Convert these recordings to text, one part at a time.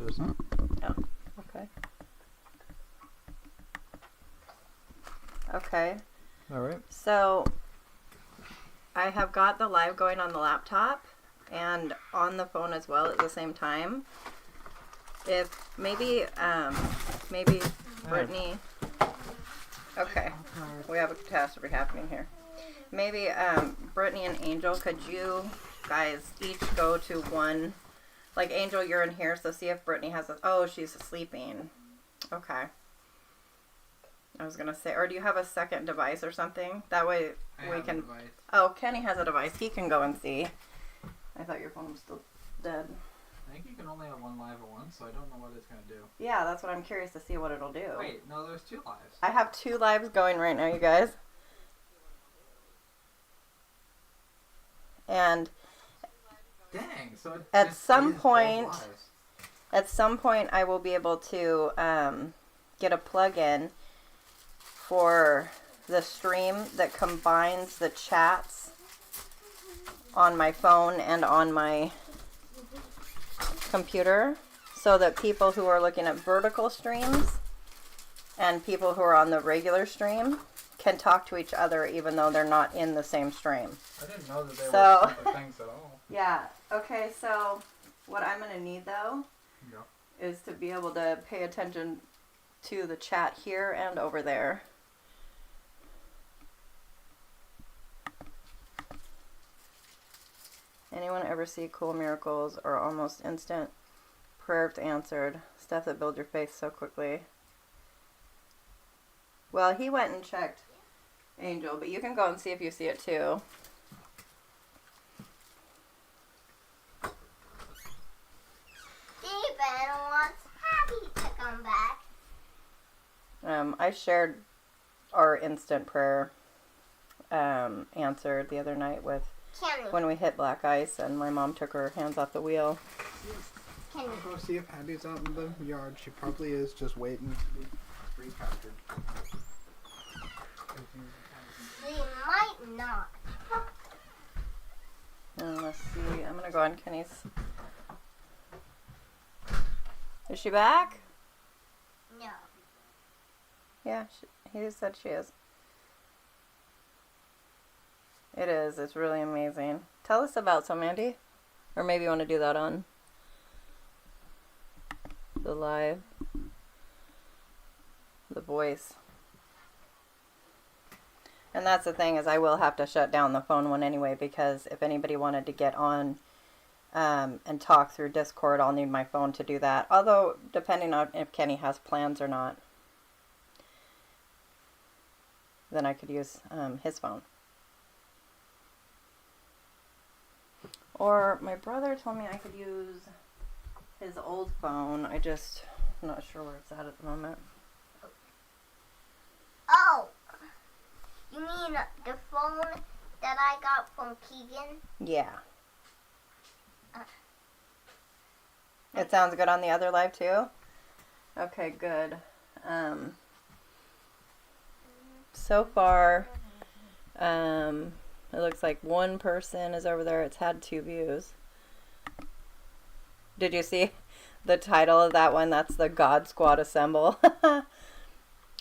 just. Oh, okay. Okay. All right. So I have got the live going on the laptop and on the phone as well at the same time. If maybe Brittany. Okay, we have a catastrophe happening here. Maybe Brittany and Angel, could you guys each go to one? Like Angel, you're in here, so see if Brittany has a. Oh, she's sleeping. Okay. I was gonna say, or do you have a second device or something? That way we can. Oh, Kenny has a device. He can go and see. I thought your phone was still dead. I think you can only have one live at once, so I don't know what it's going to do. Yeah, that's what I'm curious to see what it'll do. Wait, no, there's 2 lives. I have 2 lives going right now, you guys. And Dang, so it at just some is point, both lives. at some point, I will be able to get a plug-in for the stream that combines the chats on my phone and on my computer, so that people who are looking at vertical streams and people who are on the regular stream can talk to each other even though they're not in the same stream. I didn't know that they were So separate things at all. yeah, okay, so what I'm going to need though Yeah. is to be able to pay attention to the chat here and over there. Anyone ever see Cool Miracles or Almost Instant Prayers Answered? Stuff that builds your faith so quickly. Well, he went and checked Angel, but you can go and see if you see it too. Steven wants Happy to come back. I shared our instant prayer answered the other night with Kenny. when we hit black ice and my mom took her hands off the wheel. Kenny. I'll go see if Abby's out in the yard. She probably is, just waiting to be recaptured. She might not. Let's see. I'm gonna go on Kenny's. Is she back? No. Yeah, he said she is. It is. It's really amazing. Tell us about some, Andy. Or maybe you want to do that on the live. The voice. And that's the thing, is I will have to shut down the phone one anyway, because if anybody wanted to get on and talk through Discord, I'll need my phone to do that. Although, depending on if Kenny has plans or not, then I could use his phone. Or my brother told me I could use his old phone. I'm not sure where it's at the moment. Oh! You mean the phone that I got from Keegan? Yeah. It sounds good on the other live too? Okay, good. So far, it looks like one person is over there. It's had 2 views. Did you see the title of that one? That's the God Squad Assemble.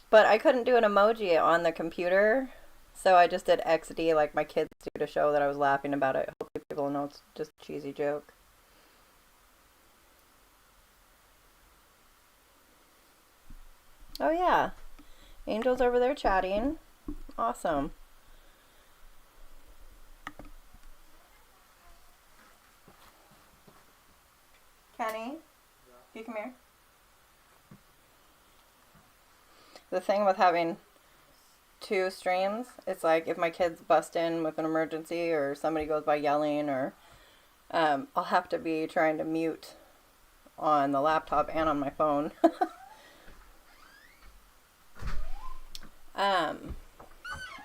But I couldn't do an emoji on the computer, so I just did XD like my kids do to show that I was laughing about it. Hopefully people know it's just a cheesy joke. Oh yeah, Angel's over there chatting. Awesome. Kenny, you come here. The thing with having 2 streams, it's like if my kids bust in with an emergency or somebody goes by yelling, or I'll have to be trying to mute on the laptop and on my phone.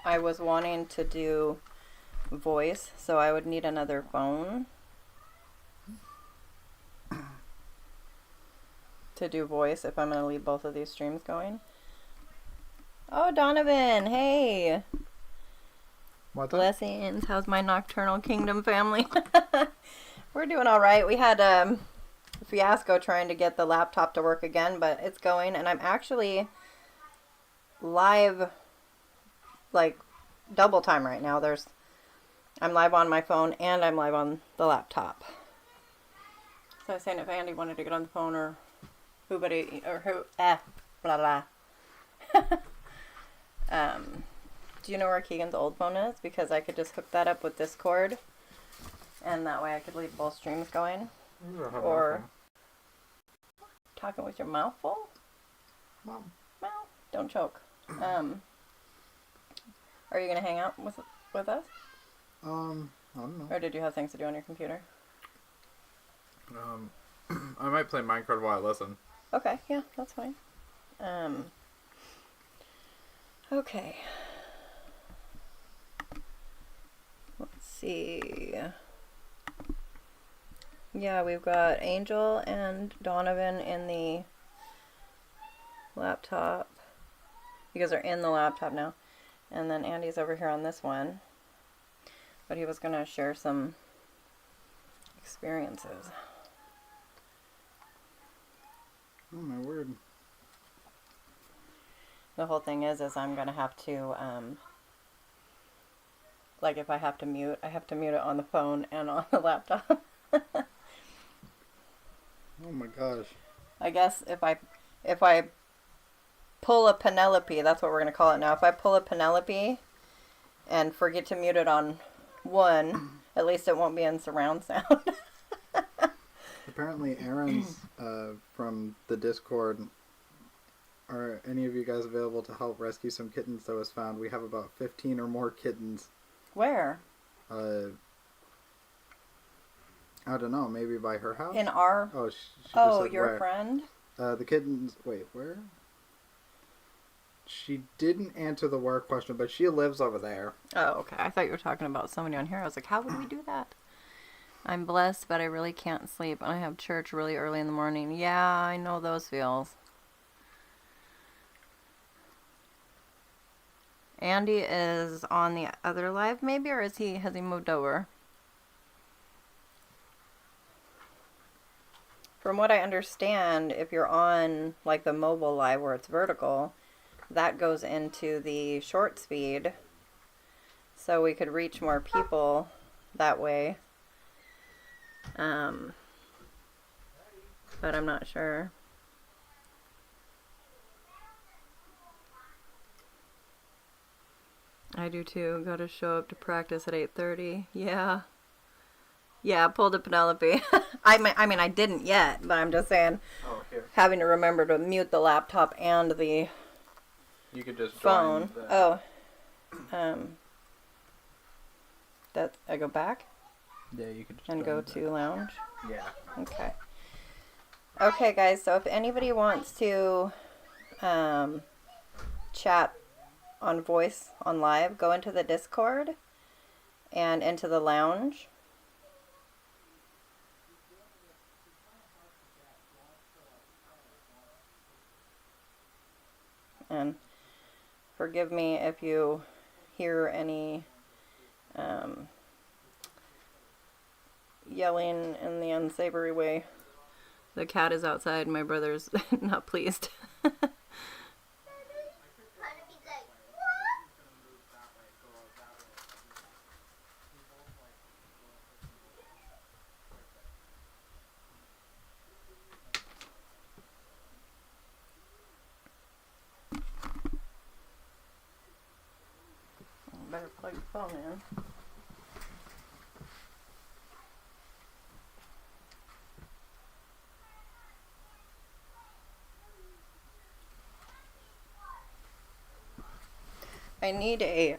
I was wanting to do voice, so I would need another phone to do voice if I'm going to leave both of these streams going. Oh, Donovan, hey. What's up? Blessings. How's my Nocturnal Kingdom family? We're doing all right. We had fiasco trying to get the laptop to work again, but it's going, and I'm actually live, like, double time right now. I'm live on my phone and I'm live on the laptop. So I was saying if Andy wanted to get on the phone or blah blah. Do you know where Keegan's old phone is? Because I could just hook that up with Discord, and that way I could leave both streams going. Or talking with your mouth full? Mom. Mouth. Don't choke. Are you gonna hang out with us? I don't know. Or did you have things to do on your computer? I might play Minecraft while I listen. Okay, yeah, that's fine. Okay. Let's see. Yeah, we've got Angel and Donovan in the laptop. You guys are in the laptop now. And then Andy's over here on this one. But he was going to share some experiences. Oh my word. The whole thing is I'm going to have to, like if I have to mute it on the phone and on the laptop. Oh my gosh. I guess if I pull a Penelope, that's what we're going to call it now. If I pull a Penelope and forget to mute it on one, at least it won't be in surround sound. Apparently Aaron's from the Discord. Are any of you guys available to help rescue some kittens that was found? We have about 15 or more kittens. Where? I don't know, maybe by her house? In our... Oh, she just Oh, said your where. friend? The kittens... Wait, where? She didn't answer the where question, but she lives over there. Oh, okay. I thought you were talking about somebody on here. I was like, how would we do that? I'm blessed, but I really can't sleep. And I have church really early in the morning. Yeah, I know those feels. Andy is on the other live, maybe, or has he moved over? From what I understand, if you're on like the mobile live where it's vertical, that goes into the short speed, so we could reach more people that way. But I'm not sure. I do too. Got to show up to practice at 8:30. Yeah. Yeah, pulled a Penelope. I mean, I didn't yet, but I'm just saying, having to remember to mute the laptop and the You could just phone. join the... Oh. That I go back Yeah, you could just and join go the- to lounge. Yeah. Okay. Okay, guys. So if anybody wants to chat on voice on live, go into the Discord and into the lounge. And forgive me if you hear any yelling in the unsavory way. The cat is outside. My brother's not pleased. Better plug your phone in. I need a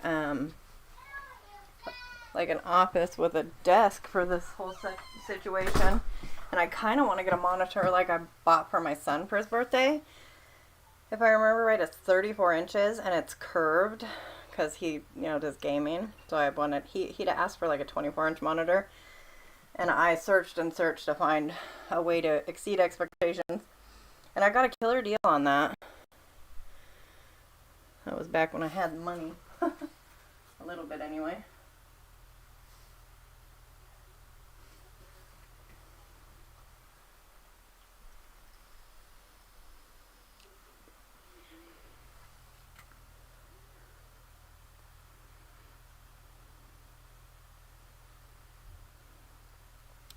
like an office with a desk for this whole situation, and I kind of want to get a monitor like I bought for my son for his birthday. If I remember right, it's 34 inches and it's curved because he, does gaming. So I wanted, he'd asked for like a 24-inch monitor, and I searched and searched to find a way to exceed expectations, and I got a killer deal on that. That was back when I had money. A little bit anyway.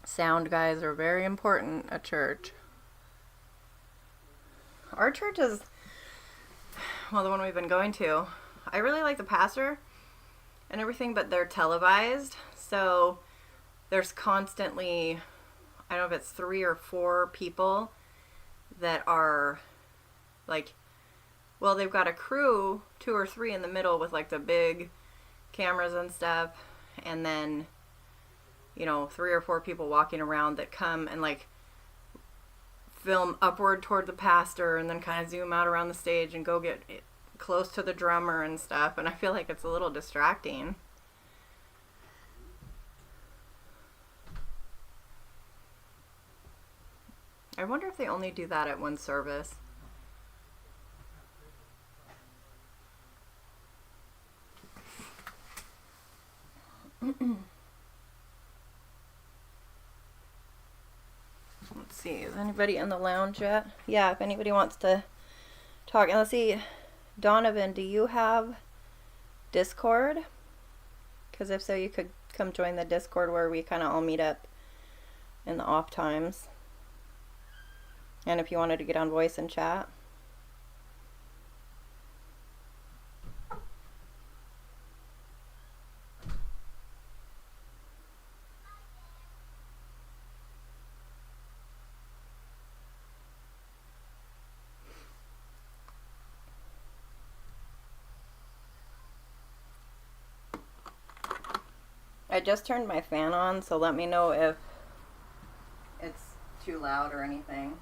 Sound guys are very important at church. Our church is, well, the one we've been going to. I really like the pastor and everything, but they're televised. So there's constantly, I don't know if it's 3 or 4 people that are like, well, they've got a crew, 2 or 3 in the middle with like the big cameras and stuff. And then, 3 or 4 people walking around that come and like film upward toward the pastor and then kind of zoom out around the stage and go get close to the drummer and stuff. And I feel like it's a little distracting. I wonder if they only do that at one service. Let's see, is anybody in the lounge yet? Yeah, if anybody wants to talk. And let's see, Donovan, do you have Discord? Because if so, you could come join the Discord where we kind of all meet up in the off times. And if you wanted to get on voice and chat. I just turned my fan on, so let me know if it's too loud or anything.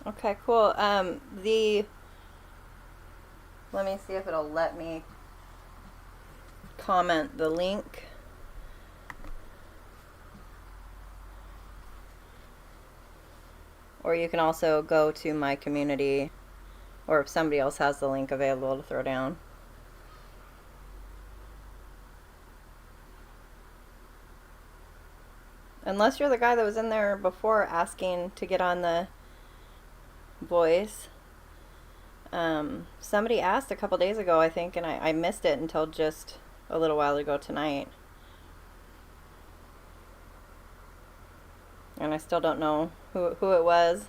Okay, cool. Let me see if it'll let me comment the link. Or you can also go to my community, or if somebody else has the link available to throw down. Unless you're the guy that was in there before asking to get on the voice. Somebody asked a couple days ago, I think, and I missed it until just a little while ago tonight. And I still don't know who it was.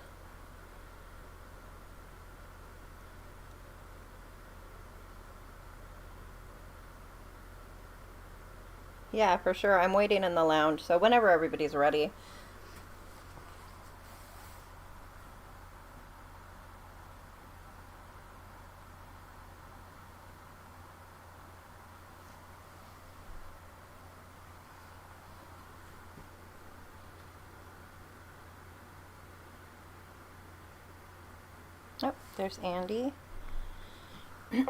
Yeah, for sure. I'm waiting in the lounge, so whenever everybody's ready. Oh, there's Andy. Yeah,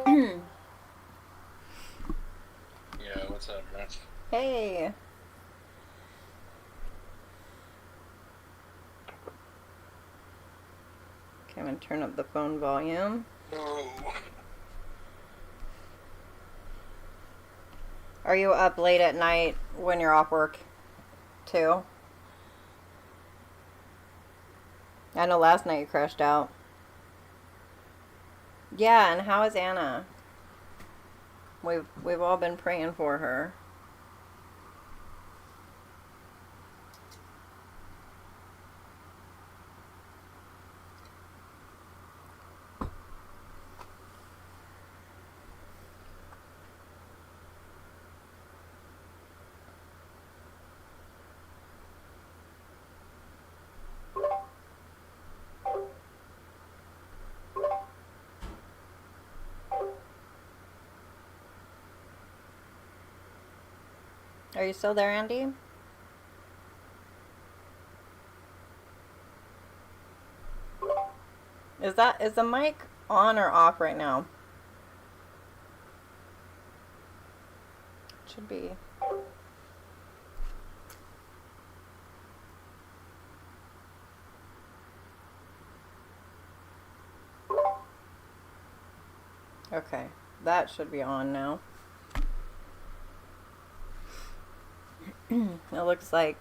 what's up, Rich? Hey. Okay, I'm gonna turn up the phone volume. Oh. Are you up late at night when you're off work too? I know last night you crashed out. Yeah, and how is Anna? We've all been praying for her. Are you still there, Andy? Is the mic on or off right now? Should be. Okay, that should be on now. It looks like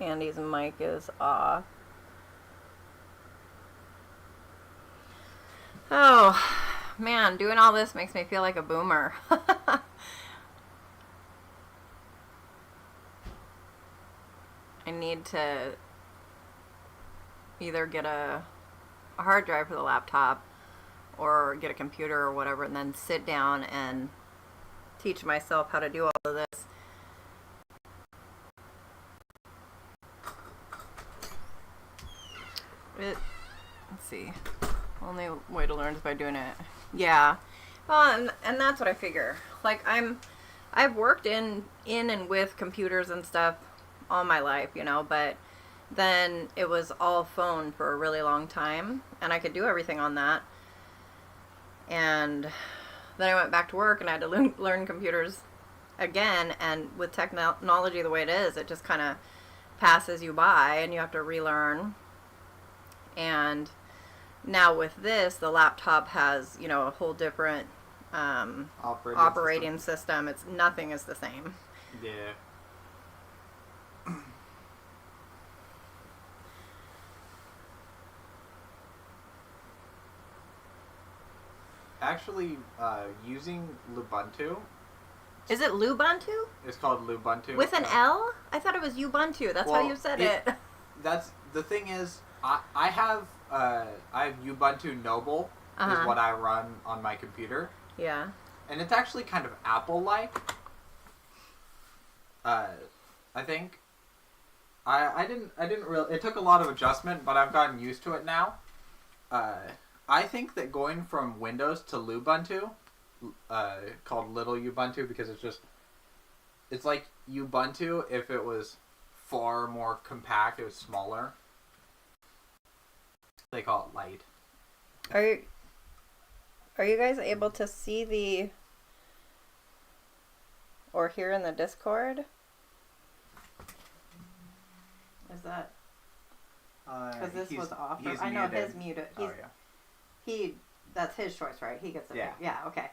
Andy's mic is off. Oh, man, doing all this makes me feel like a boomer. I need to either get a hard drive for the laptop or get a computer or whatever and then sit down and teach myself how to do all of this. Let's see. Only way to learn is by doing it. Yeah. Well, and that's what I figure. Like I've worked in and with computers and stuff all my life, you know, but then it was all phone for a really long time and I could do everything on that. And then I went back to work and I had to learn computers again, and with technology the way it is, it just kind of passes you by and you have to relearn. And now with this, the laptop has, you know, a whole different operating system. It's nothing is the same. Yeah. Actually, using Lubuntu. Is it Lubuntu? It's called Lubuntu. With an L? I thought it was Ubuntu. That's how Well, you said it. That's the thing is, I have Ubuntu Noble Uh-huh. is what I run on my computer, Yeah. and it's actually kind of Apple-like. I think. I didn't really. It took a lot of adjustment, but I've gotten used to it now. I think that going from Windows to Lubuntu, called Little Ubuntu because it's like Ubuntu if it was far more compact. It was smaller. They call it light. Are you guys able to see or hear in the Discord? Is that because this was off? He's I know muted. his muted. Oh yeah. That's his choice, right? He gets it. Yeah. Yeah. Okay.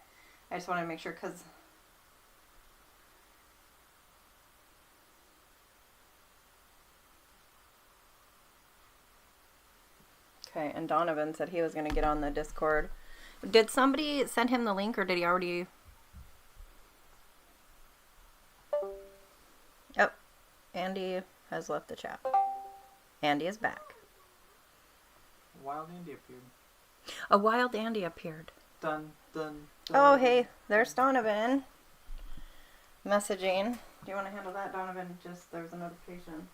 I just want to make sure because. Okay, and Donovan said he was going to get on the Discord. Did somebody send him the link, or did he already? Oh, Andy has left the chat. Andy is back. Wild Andy appeared. A wild Andy appeared. Dun dun. Oh, hey, there's Donovan. Messaging. Do you want to handle that, Donovan? Just, there was a notification.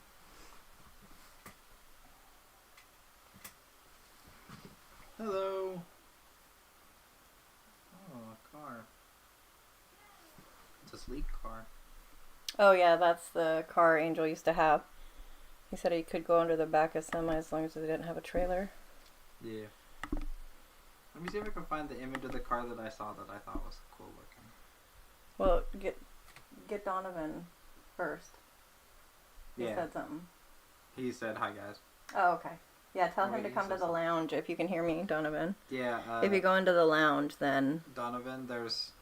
Hello. Oh, a car. It's a sleek car. Oh, yeah, that's the car Angel used to have. He said he could go under the back of semi as long as they didn't have a trailer. Yeah. Let me see if I can find the image of the car that I saw that I thought was cool looking. Well, get Donovan first. He Yeah. said something. He said, "Hi guys." Oh, okay. Yeah, tell Oh, him wait, to he come to said the lounge if you can hear me, Donovan. Yeah. If you go into the lounge, then... Donovan, there's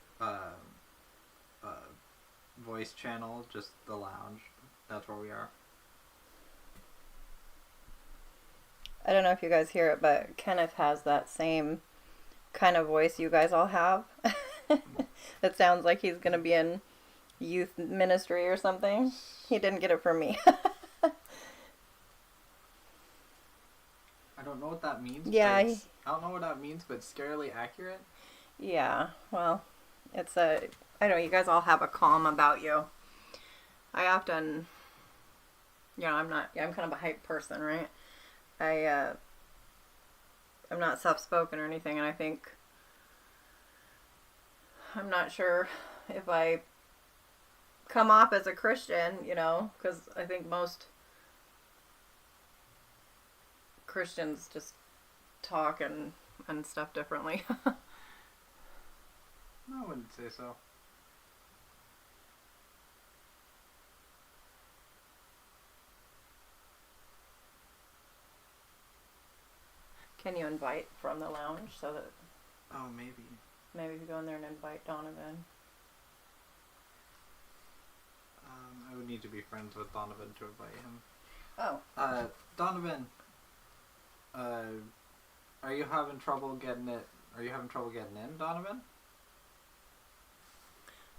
voice channel, just the lounge. That's where we are. I don't know if you guys hear it, but Kenneth has that same kind of voice you guys all have. It sounds like he's going to be in youth ministry or something. He didn't get it from me. I don't know what that means. Yeah, but I don't know what that means, but it's scarily accurate. Yeah, well, it's I don't know, you guys all have a calm about you. I often, I'm kind of a hype person, right? I'm not soft-spoken or anything, and I think, I'm not sure if I come off as a Christian, because I think most Christians just talk and stuff differently. I wouldn't say so. Can you invite from the lounge so that Oh, maybe. maybe if you go in there and invite Donovan? I would need to be friends with Donovan to invite him. Oh. Donovan, are you having trouble getting it? Are you having trouble getting in, Donovan?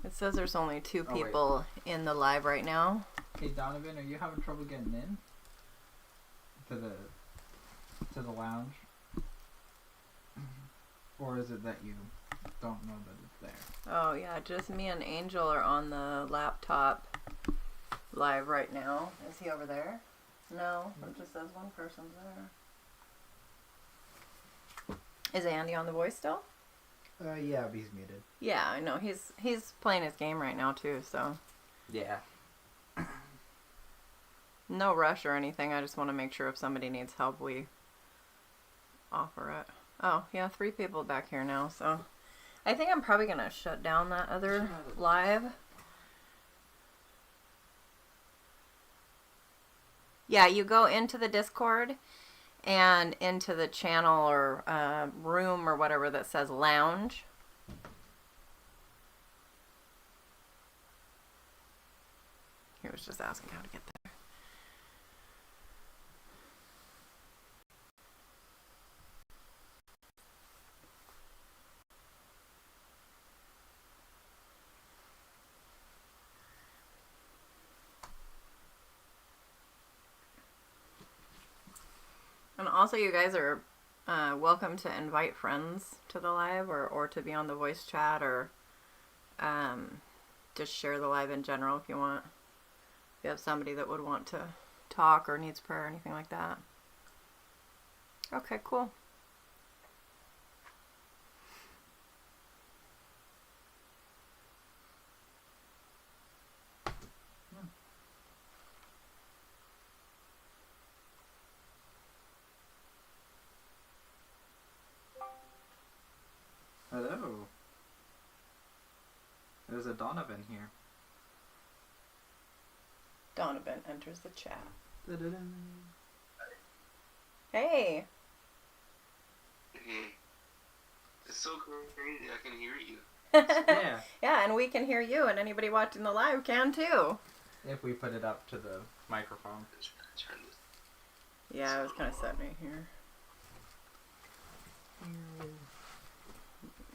It says there's only 2 Oh, wait. people in the live right now. Hey Donovan, are you having trouble getting in? To the lounge? Or is it that you don't know that it's there? Oh yeah, just me and Angel are on the laptop live right now. Is he over there? No, it just says one person's there. Is Andy on the voice still? Yeah, but he's muted. Yeah, I know. He's playing his game right now too, so Yeah. no rush or anything. I just want to make sure if somebody needs help, we offer it. Oh, yeah, 3 people back here now, so I think I'm probably going to shut down that other live. Yeah, you go into the Discord and into the channel or room or whatever that says lounge. He was just asking how to get there. And also, you guys are welcome to invite friends to the live or to be on the voice chat or just share the live in general if you want. If you have somebody that would want to talk or needs prayer or anything like that. Okay, cool. Hello. There's a Donovan here. Donovan enters the chat. Da-da-dum. Hey. It's so crazy. I can hear you. Yeah. Yeah, and we can hear you, and anybody watching the live can too. If we put it up to the microphone. Turn this. Yeah, I was kind of setting it here.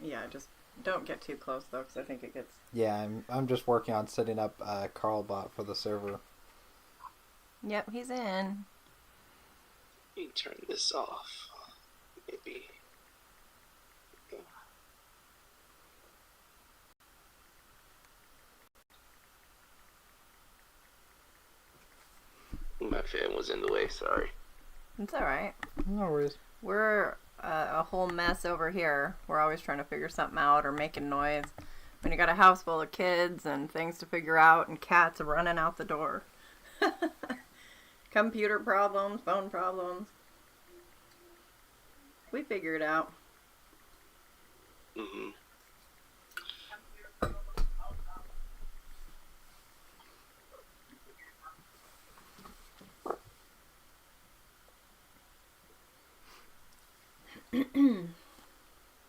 Yeah, just don't get too close though, because I think it gets. Yeah, I'm just working on setting up Carlbot for the server. Yep, he's in. Let me turn this off. Maybe. My fan was in the way. Sorry. It's all right. No worries. We're a whole mess over here. We're always trying to figure something out or making noise. When you got a house full of kids and things to figure out and cats running out the door. Computer problems, phone problems. We figure it out. Mm-hmm.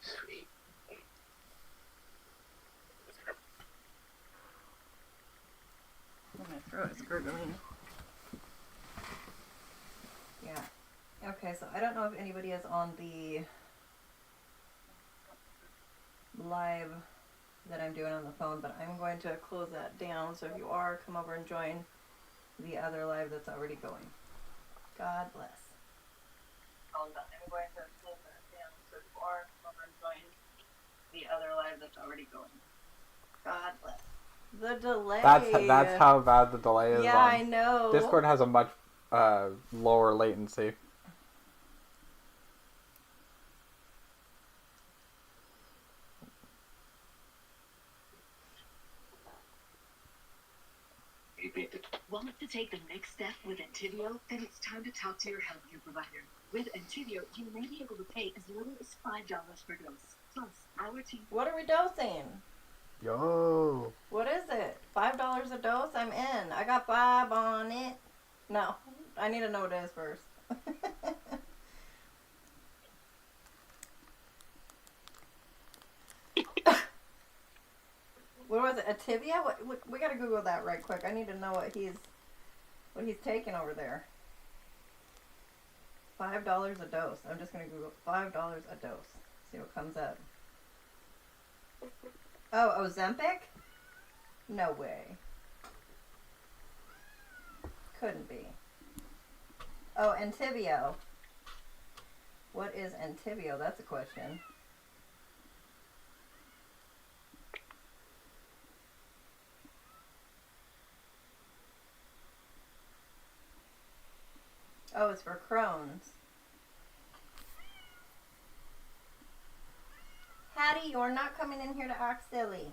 Sweet. My throat is gurgling. Yeah. Okay, so I don't know if anybody is on the live that I'm doing on the phone, but I'm going to close that down. So if you are, come over and join the other live that's already going. God bless. I'm going to close that down. So if you are, come over and join the other live that's already going. God bless. The delay. That's how bad the delay is. Yeah, I know. Discord has a much lower latency. Want to take the next step with Entivio? Then it's time to talk to your healthcare provider. With Entivio, you may be able to pay as little as $5 per dose. Plus, our team. What are we dosing? Yo. What is it? $5 a dose? I'm in. I got 5 on it. No, I need to know what it is first. What was it? Ativia? What, we gotta Google that right quick. I need to know what he's taking over there. $5 a dose. I'm just gonna Google $5 a dose. See what comes up. Oh, Ozempic? No way. Couldn't be. Oh, Entyvio. What is Entyvio? That's a question. Oh, it's for Crohn's. Hattie, you're not coming in here to act silly.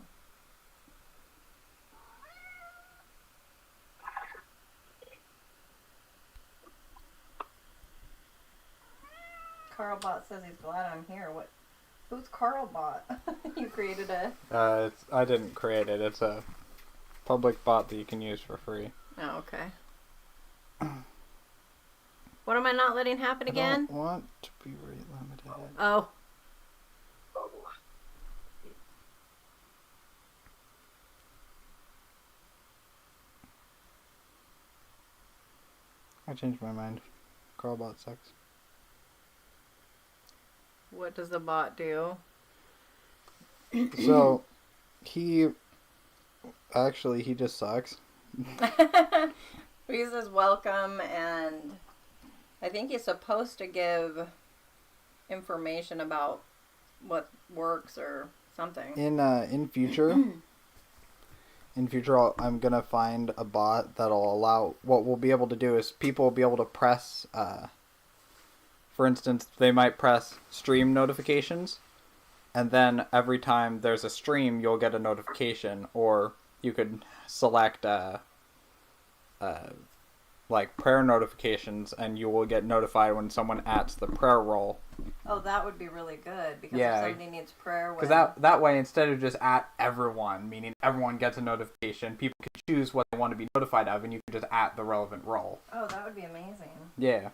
Carlbot says he's glad I'm here. What? Who's Carlbot? You created a... I didn't create it. It's a public bot that you can use for free. Oh, okay. What am I not letting happen again? I don't want to be rate limited. Oh. I changed my mind. Carlbot sucks. What does the bot do? So, he just sucks. He says welcome, and I think he's supposed to give information about what works or something. In future, I'm gonna find a bot that'll allow. What we'll be able to do is people will be able to press. For instance, they might press stream notifications, and then every time there's a stream, you'll get a notification, or you could select like prayer notifications, and you will get notified when someone adds the prayer roll. Oh, that would be really good, because Yeah. if somebody needs prayer... Because that way, instead of just at everyone, meaning everyone gets a notification, people can choose what they want to be notified of, and you can just at the relevant role. Oh, that would be amazing. Yeah.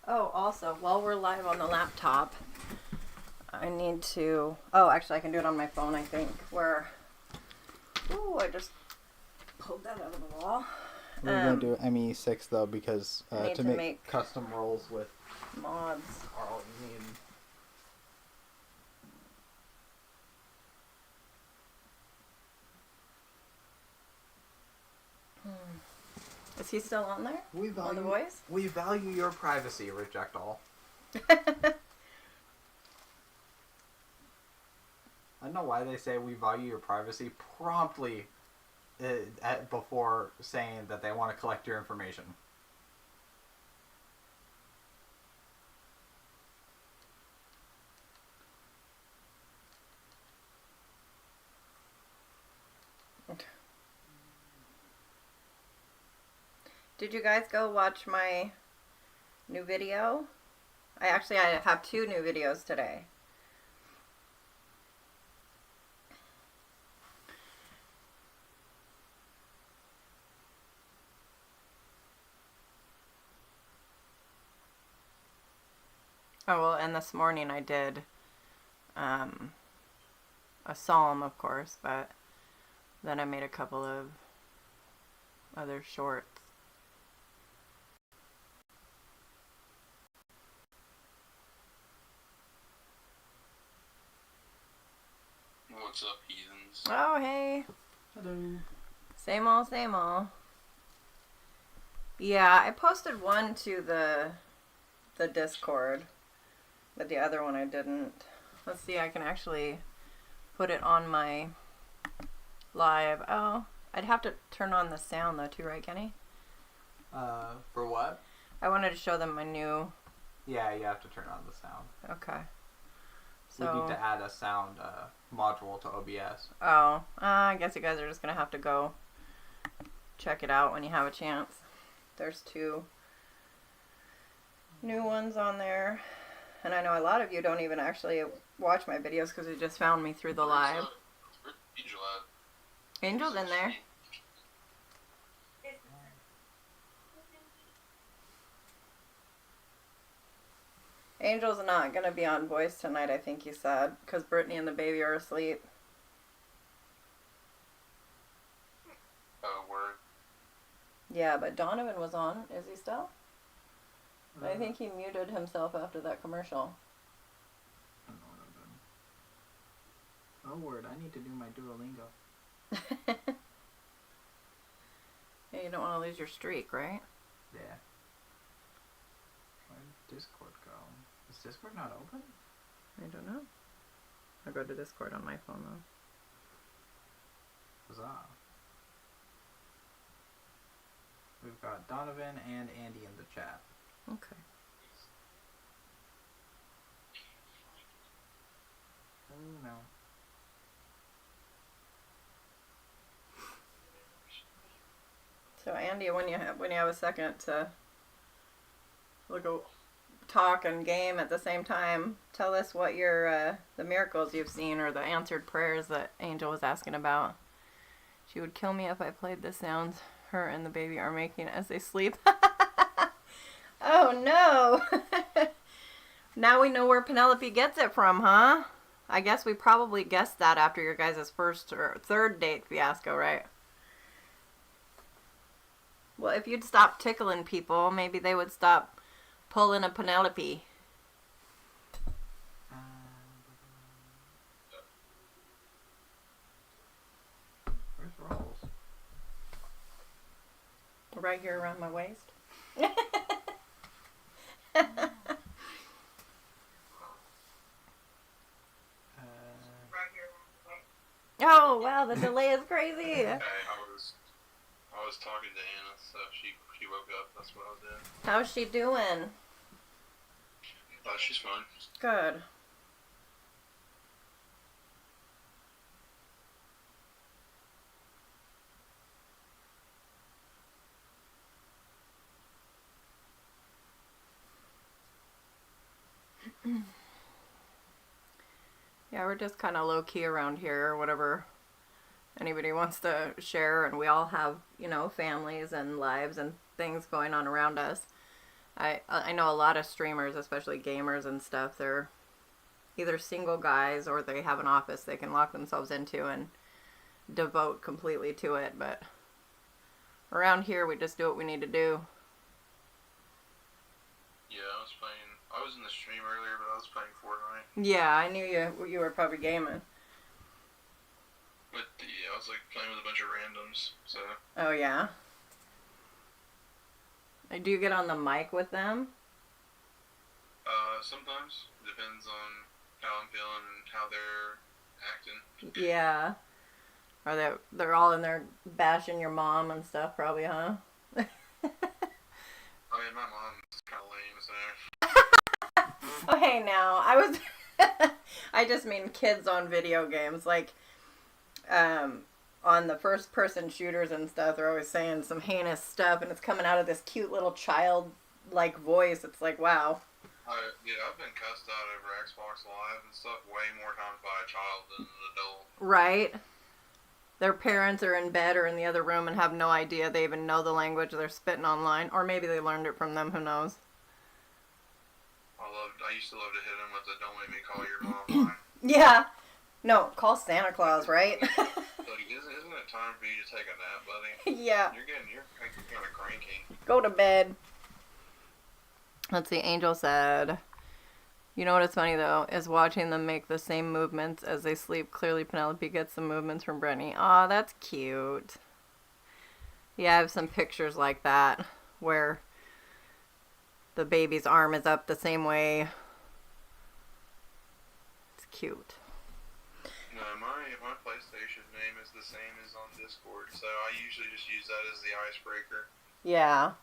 Oh, also, while we're live on the laptop, I need to... Oh, actually, I can do it on my phone, I think, where... Ooh, I just pulled that out of the wall. We're going to do ME6, though, because I need to to make custom roles with mods. are all you need. Is he still on there? We On value the voice? We value your privacy, Reject All. I don't know why they say we value your privacy promptly before saying that they want to collect your information. Did you guys go watch my new video? I have 2 new videos today. Oh, well, and this morning I did a psalm, of course, but then I made a couple of other shorts. What's up, heathens? Oh, hey. Hello. Same old, same old. Yeah, I posted one to the Discord, but the other one I didn't. Let's see, I can actually put it on my live. Oh, I'd have to turn on the sound though too, right, Kenny? For what? I wanted to show them my new... Yeah, you have to turn on the sound. Okay. We need to add a sound module to OBS. Oh, I guess you guys are just going to have to go check it out when you have a chance. There's 2 new ones on there. And I know a lot of you don't even actually watch my videos because you just found me through the live. Where's Angel at? Angel's in there. Angel's not going to be on voice tonight, I think you said, because Brittany and the baby are asleep. Word. Yeah, but Donovan was on. Is he still? I think he muted himself after that commercial. I don't know what I'm doing. Oh, word. I need to do my Duolingo. Yeah, you don't want to lose your streak, right? Yeah. Where did Discord go? Is Discord not open? I don't know. I'll go to Discord on my phone, though. Huzzah. We've got Donovan and Andy in the chat. Okay. Oh, no. So Andy, when you have a second to talk and game at the same time, tell us what your the miracles you've seen or the answered prayers that Angel was asking about. She would kill me if I played the sounds her and the baby are making as they sleep. Oh no! Now we know where Penelope gets it from, huh? I guess we probably guessed that after your guys' first or third date fiasco, right? Well, if you'd stop tickling people, maybe they would stop pulling a Penelope. Where's Rolls? Right here around my waist. Oh wow, the delay is crazy. Hey, I was talking to Anna, so she woke up. That's what I was doing. How's she doing? She's fine. Good. Yeah, we're just kind of low key around here, or whatever anybody wants to share, and we all have, you know, families and lives and things going on around us. I know a lot of streamers, especially gamers and stuff, they're either single guys or they have an office they can lock themselves into and devote completely to it, but around here we just do what we need to do. Yeah, I was in the stream earlier, but I was playing Fortnite. Yeah, I knew you were probably gaming. I was like playing with a bunch of randoms, so. Oh yeah? Do you get on the mic with them? Sometimes. Depends on how I'm feeling and how they're acting. Yeah. Are they're all in there bashing your mom and stuff probably, huh? I mean, my mom's kind of lame, so. Oh, hey now, I just mean kids on video games, like, on the first person shooters and stuff, they're always saying some heinous stuff and it's coming out of this cute little child like voice. It's like, wow. I've been cussed out over Xbox Live and stuff way more times by a child than an adult. Right. Their parents are in bed or in the other room and have no idea they even know the language they're spitting online, or maybe they learned it from them, who knows. I used to love to hit him with the "Don't make me call your mom" line. Yeah. No, call Santa Claus, right? Like, isn't it time for you to take a nap, buddy? Yeah. You're kind of cranky. Go to bed. Let's see, Angel said, you know what is funny though, is watching them make the same movements as they sleep. Clearly Penelope gets the movements from Brittany. Aw, that's cute. Yeah, I have some pictures like that where the baby's arm is up the same way. It's cute. No, my PlayStation name is the same as on Discord, so I usually just use that as the icebreaker. Yeah.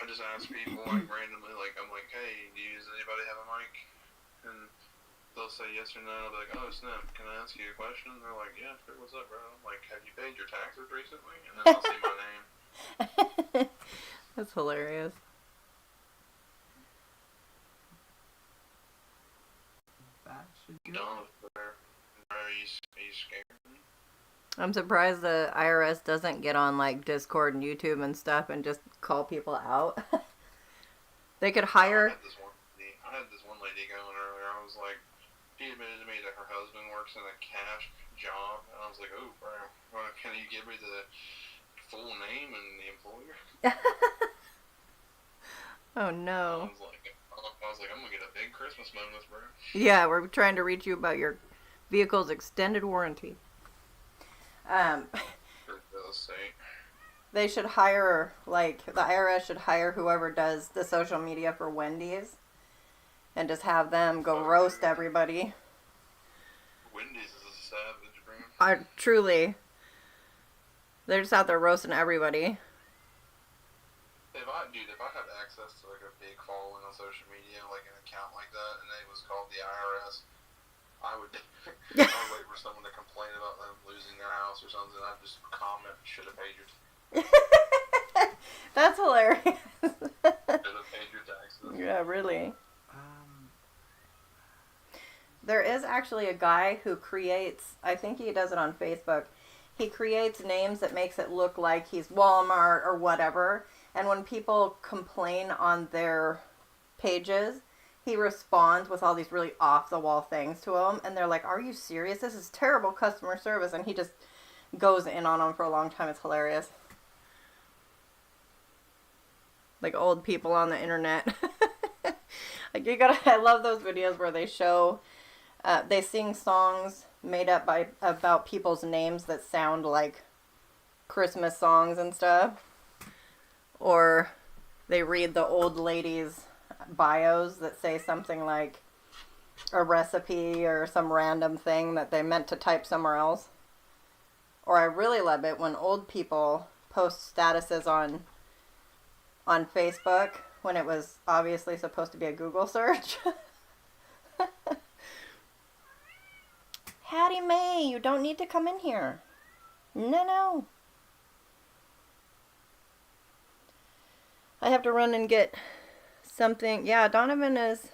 I just ask people like randomly, like I'm like, hey, does anybody have a mic? And they'll say yes or no. I'll be like, oh snap, can I ask you a question? And they're like, yeah, sure, what's up, bro? I'm like, have you paid your taxes recently? And then I'll see my name. That's hilarious. That should do Don't. it. Are you scared of me? I'm surprised the IRS doesn't get on like Discord and YouTube and stuff and just call people out. They could hire. I had this one lady going earlier. I was like, she admitted to me that her husband works in a cash job, and I was like, oh, bro, well, can you give me the full name and the employer? Oh no. I was like, I'm gonna get a big Christmas bonus, bro. Yeah, we're trying to reach you about your vehicle's extended warranty. For real estate. They should hire, like, the IRS should hire whoever does the social media for Wendy's and just have them go roast everybody. Wendy's is a savage, bro. Truly. They're just out there roasting everybody. If I had access to like a big following on social media, like an account like that, and it was called the IRS, I would wait for someone to complain about them losing their house or something. I'd just comment, should have paid your That's hilarious. should have paid your taxes. Yeah, really. There is actually a guy who creates, I think he does it on Facebook, he creates names that makes it look like he's Walmart or whatever, and when people complain on their pages, he responds with all these really off-the-wall things to them, and they're like, are you serious? This is terrible customer service, and he just goes in on them for a long time. It's hilarious. Like old people on the internet. Like I love those videos where they show, they sing songs made up about people's names that sound like Christmas songs and stuff. Or they read the old ladies' bios that say something like a recipe or some random thing that they meant to type somewhere else. Or I really love it when old people post statuses on Facebook when it was obviously supposed to be a Google search. Hattie Mae, you don't need to come in here. No. I have to run and get something. Yeah, Donovan is...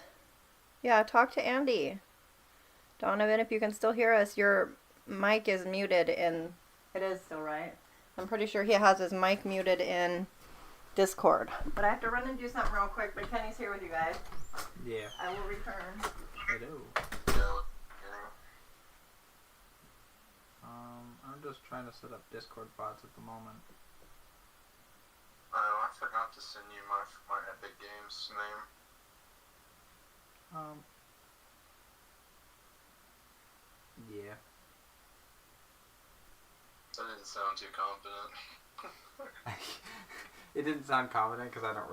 Yeah, talk to Andy. Donovan, if you can still hear us, your mic is muted in... It is still, right? I'm pretty sure he has his mic muted in Discord. But I have to run and do something real quick, but Kenny's here with you guys. Yeah. I will return. Hello. I'm just trying to set up Discord bots at the moment. Oh, I forgot to send you my Epic Games name. Yeah. That didn't sound too confident. It didn't sound confident because I don't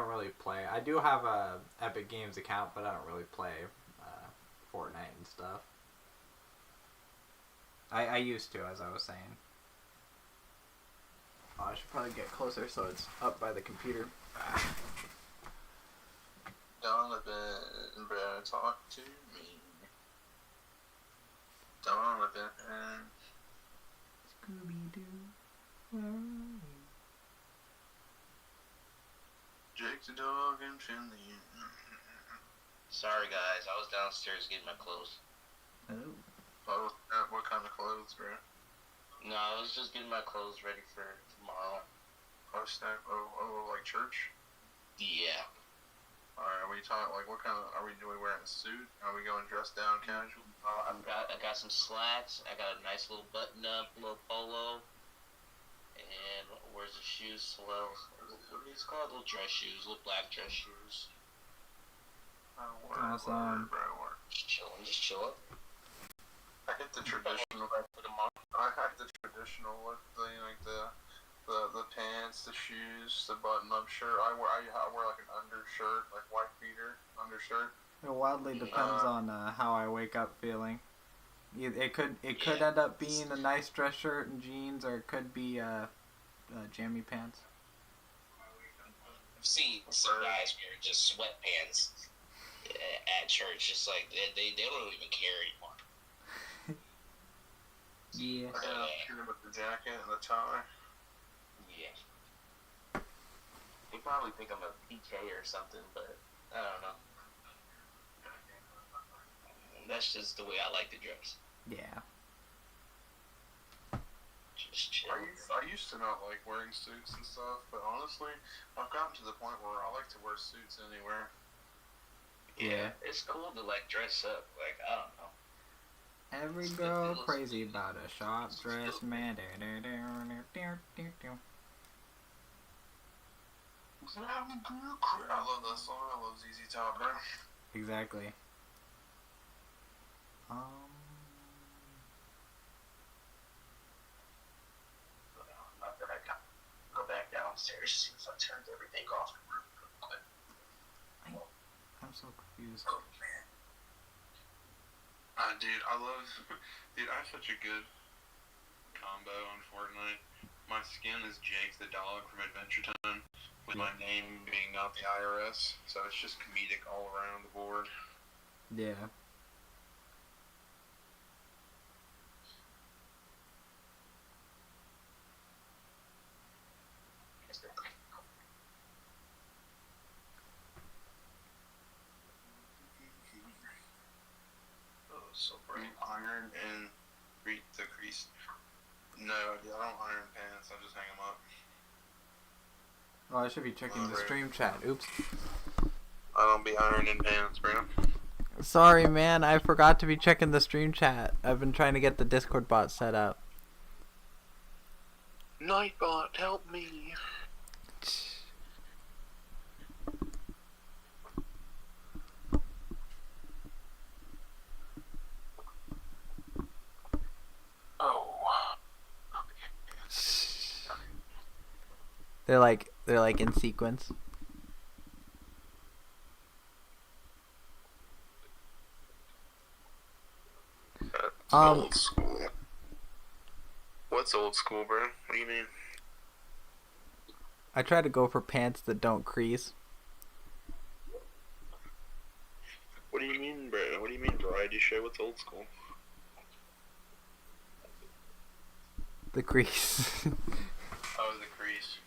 really play. I do have a Epic Games account, but I don't really play Fortnite and stuff. I used to, as I was saying. Oh, I should probably get closer so it's up by the computer. Donovan, bro, talk to me. Donovan. Scooby-Doo. Jake the dog and Finley. Sorry guys, I was downstairs getting my clothes. Oh. Oh, what kind of clothes, bro? No, I was just getting my clothes ready for tomorrow. Oh, snap. Oh, like church? Yeah. Alright, are we talking, like, what kind of, are we wearing a suit? Are we going dressed down casual? I got some slacks. I got a nice little button-up, little polo. And where's the shoes? Well, what are these called? Little dress shoes, little black dress shoes. Awesome. Just chill up. I hit the traditional. I had the traditional look, the pants, the shoes, the button-up shirt. I wear like an undershirt, like white beater undershirt. It wildly depends on how I wake up feeling. It could end up being a nice dress shirt and jeans, or it could be jammy pants. I've seen some guys wear just sweatpants at church, just like they don't even care anymore. Yeah. I got a with the jacket and the tie. Yeah. They probably think I'm a PK or something, but I don't know. That's just the way I like to dress. Yeah. Just chill. I used to not like wearing suits and stuff, but honestly, I've gotten to the point where I like to wear suits anywhere. Yeah. It's cool to like dress up. Like, I don't know. Every girl crazy about a short dress man. I love that song. I love ZZ Top, bro. Exactly. Not that I got go back downstairs since I turned everything off. I'm so confused. Dude, I love. Dude, I have such a good combo on Fortnite. My skin is Jake the dog from Adventure Time, with my name being not the IRS, so it's just comedic all around the board. Yeah. Oh, so bring iron and the crease. No, dude, I don't iron pants. I just hang them up. Oh, I should be checking the stream chat. Oops. I don't be ironing pants, bro. Sorry, man. I forgot to be checking the stream chat. I've been trying to get the Discord bot set up. Nightbot, help me. Oh. They're like in sequence. Old school. What's old school, bro? What do you mean? I try to go for pants that don't crease. What do you mean, bro? What do you mean, variety show? What's old school? The crease. Oh, the crease.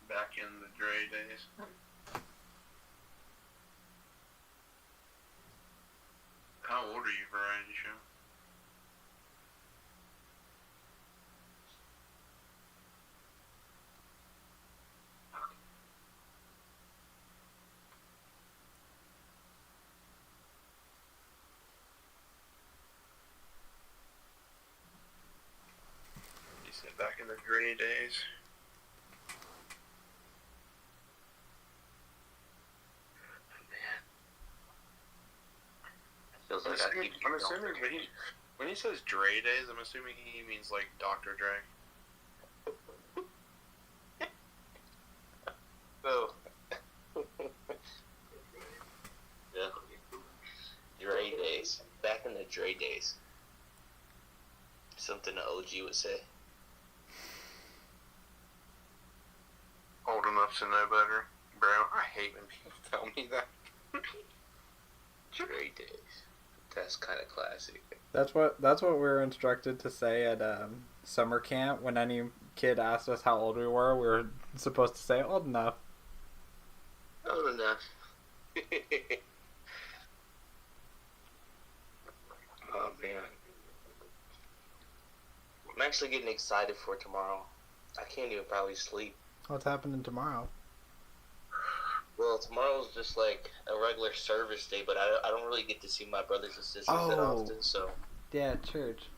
Back in the Dre days. How old are you, variety show? You said back in the Dre days. Feels like I keep I'm assuming when he says Dre days, I'm assuming he means like Dr. Dre. Oh. Yeah. Dre days. Back in the Dre days. Something the OG would say. Old enough to know better. Bro, I hate when people tell me that. Dre days. That's kind of classic. That's what we were instructed to say at summer camp. When any kid asked us how old we were supposed to say old enough. Old enough. Oh man. I'm actually getting excited for tomorrow. I can't even probably sleep. What's happening tomorrow? Well, tomorrow's just like a regular service day, but I don't really get to see my brothers and sisters that often, so... Yeah, church.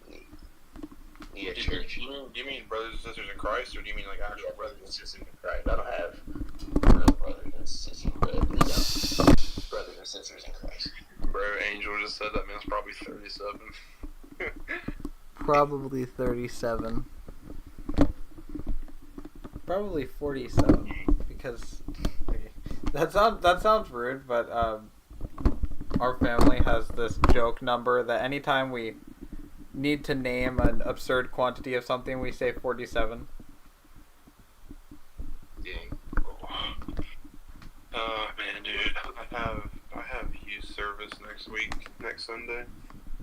Yeah, Do church. you mean brothers and sisters in Christ, or do you mean like actual Yeah, brothers? brothers and sisters in Christ. I don't have no brothers and sisters, but no. Brothers and sisters in Christ. Bro, Angel just said that man's probably 37. Probably 37. Probably 47. Because that sounds rude, but our family has this joke number that anytime we need to name an absurd quantity of something, we say 47. Dang. Man, dude, I have youth service next Sunday.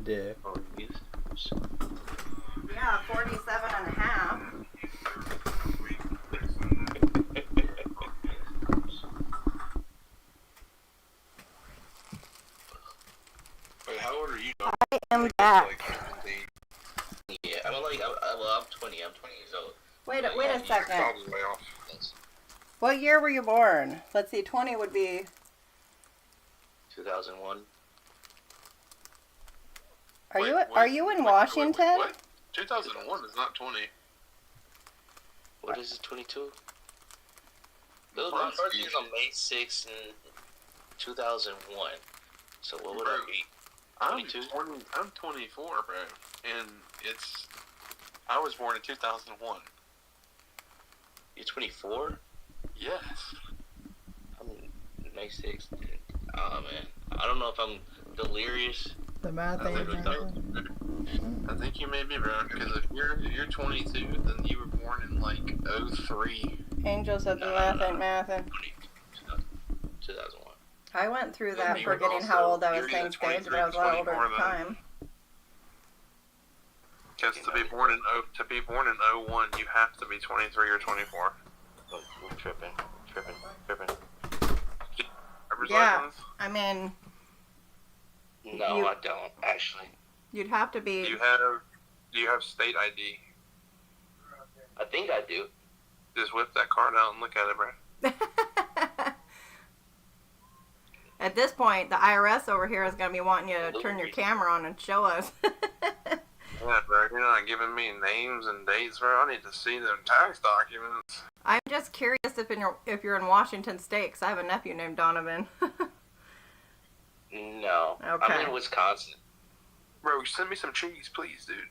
Yeah. Oh, yes. Yeah, 47 and a half. Wait, how old are you? I am back. Yeah, I'm 20. I'm 20 years old. Wait a second. Probably way off. What year were you born? Let's see, 20 would be... 2001. Are Wait, you wait, are you in wait, Washington? what? 2001 is not 20. What is it, 22? My First birthday year. is on May 6th in 2001. So what would I Bro, be? I'm 22? 20. I'm 24, bro, and I was born in 2001. You're 24? Yes. I'm May 6th. Oh, man. I don't know if I'm delirious. The math I think, I think you may be, bro, because if you're 22, then you were born in like 03. Angel said the math ain't mathin'. 2001. I went through Then that you forgetting would how also- old I was you're saying either stage, but 23 I was a lot older at the 24 then. time. Because to be born in 01, you have to be 23 or 24. I'm tripping. Driver's Yeah. license? I mean, No, You- I don't, actually. you'd have to Do be. you have state ID? I think I do. Just whip that card out and look at it, bro. At this point, the IRS over here is going to be wanting you to turn your camera on and show us. Yeah, bro, you're not giving me names and dates, bro. I need to see them tax documents. I'm just curious if you're in Washington State, 'cause I have a nephew named Donovan. No. Okay. I'm in Wisconsin. Bro, send me some cheese, please, dude.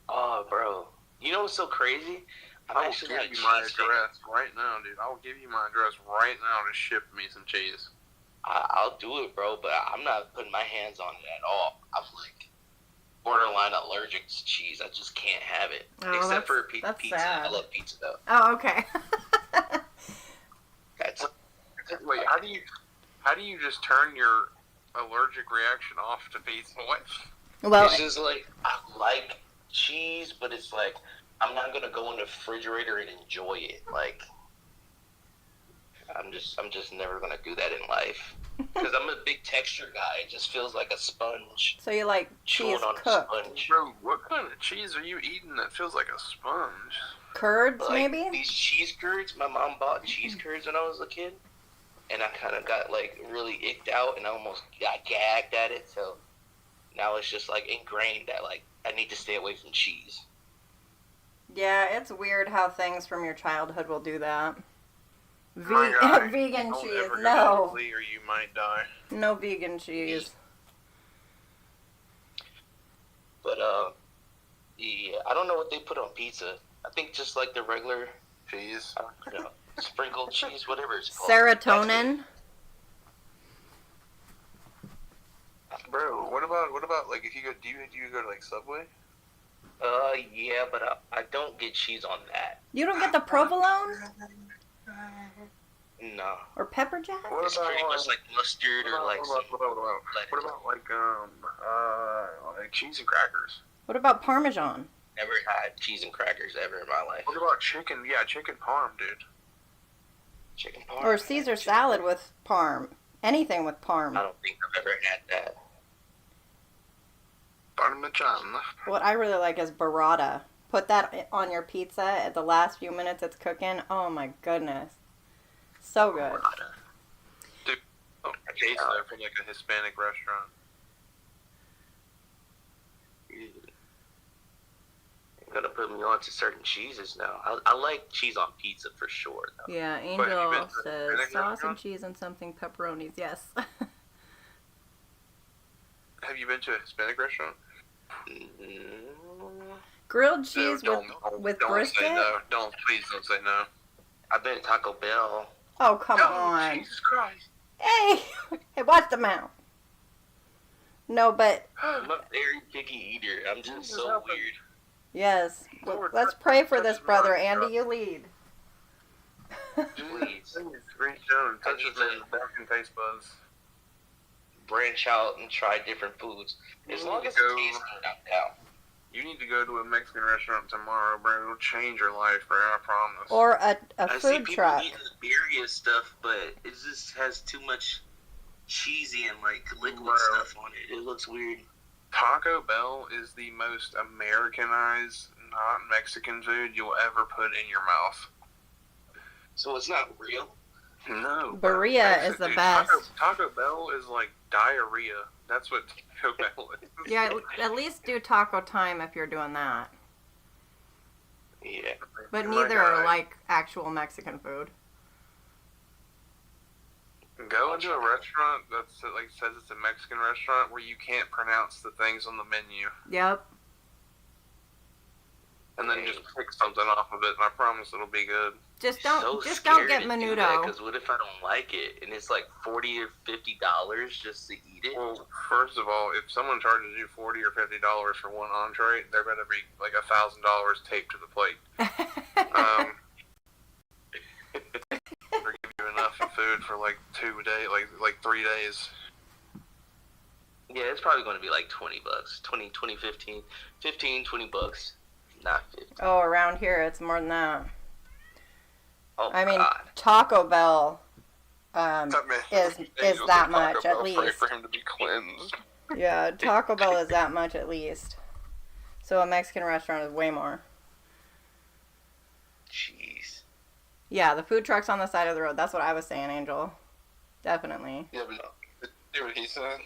Oh, bro. You know what's so crazy? I will actually give had you my cheesesteak. address right now, dude. I will give you my address right now to ship me some cheese. I'll do it, bro, but I'm not putting my hands on it at all. I'm like borderline allergic to cheese. I just can't have it. Oh, Except for that's pizza. sad. I love pizza, though. Oh, okay. That's Wait, how do you just turn your allergic reaction off to pizza? What? Well, it's just like, I like cheese, but it's like, I'm not going to go in the refrigerator and enjoy it. Like, I'm just never going to do that in life. Because I'm a big texture guy. It just feels like a sponge. so you like cheese Chewing on cooked. a sponge. Bro, what kind of cheese are you eating that feels like a sponge? Curds, Like, maybe? these cheese curds, my mom bought cheese curds when I was a kid. And I kind of got, like, really icked out and I almost got gagged at it. So now it's just, like, ingrained that, like, I need to stay away from cheese. Yeah, it's weird how things from your childhood will do that. My guy, Vegan don't cheese, ever go no. to Italy or you might die. No vegan cheese. But, yeah, I don't know what they put on pizza. I think just, like, the regular, Cheese. you know, sprinkled cheese, whatever it's called. Serotonin. Bro, what about like if you go? Do you go to like Subway? Yeah, but I don't get cheese on that. You don't get the provolone No. or pepper jack? What It's pretty much like mustard or like some what about like cheese and crackers? What about Parmesan? never had cheese and crackers ever in my life. What about chicken? Yeah, chicken parm, dude. Chicken parm. Or Caesar salad with parm. Anything with I parm. don't think I've ever had that. Parmesan. What I really like is burrata. Put that on your pizza at the last few minutes it's cooking. Oh my goodness. So good. Oh, I tasted that from like a Hispanic restaurant. You're gonna put me on to certain cheeses now. I like cheese on pizza for sure, though. Yeah, But you Angel been to says Hispanic sauce and restaurant? cheese and something pepperonis. Yes. Have you been to a Hispanic restaurant? Grilled No, cheese with don't brisket? say no. Please don't say no. I've been to Taco Bell. Oh, come Oh, on. Jesus Christ. Hey, hey, watch the mouth. No, but I'm a very picky eater. I'm just so weird. yes. Lord, Let's pray for touch this his brother. mind, Andy, bro. you lead. Please. Reach down and touch I need his to- broken taste buds. Branch out and try different foods. As long as it tastes good, I'm down. You need to go to a Mexican restaurant tomorrow, bro. It'll change your life, bro. I promise. Or a I see food people truck. eating the birria stuff, but it just has too much cheesy and like liquid Bro. stuff on it. It looks weird. Taco Bell is the most Americanized, not Mexican food you'll ever put in your mouth. So it's not real. No. Birria is the best. Taco Bell is like diarrhea. That's what Taco Bell is. Yeah, at least do taco time if you're doing that. Yeah. But My neither are guy. like actual Mexican food. Go into a restaurant that's like says it's a Mexican restaurant where you can't pronounce the things on the menu, Yep. and then just pick something off of it, and I promise it'll be good. Just So don't get scared to do that, menudo. because what if I don't like it and it's like $40 or $50 just to eat it? Well, first of all, if someone charges you $40 or $50 for one entree, there better be like $1,000 taped to the plate. Or give you enough of food for like 2 days, like 3 days. Yeah, it's probably going to be like $20, 15, $20, not 50. Oh, around here it's more than that. Oh, I mean, God. Taco Bell That man, is Angel's that a Taco much Bell, at pray least. for him to be cleansed. Yeah, Taco Bell is that much at least. So a Mexican restaurant is way more. Jeez. Yeah, the food trucks on the side of the road. That's what I was saying, Angel. Definitely. Yeah, but see what he said?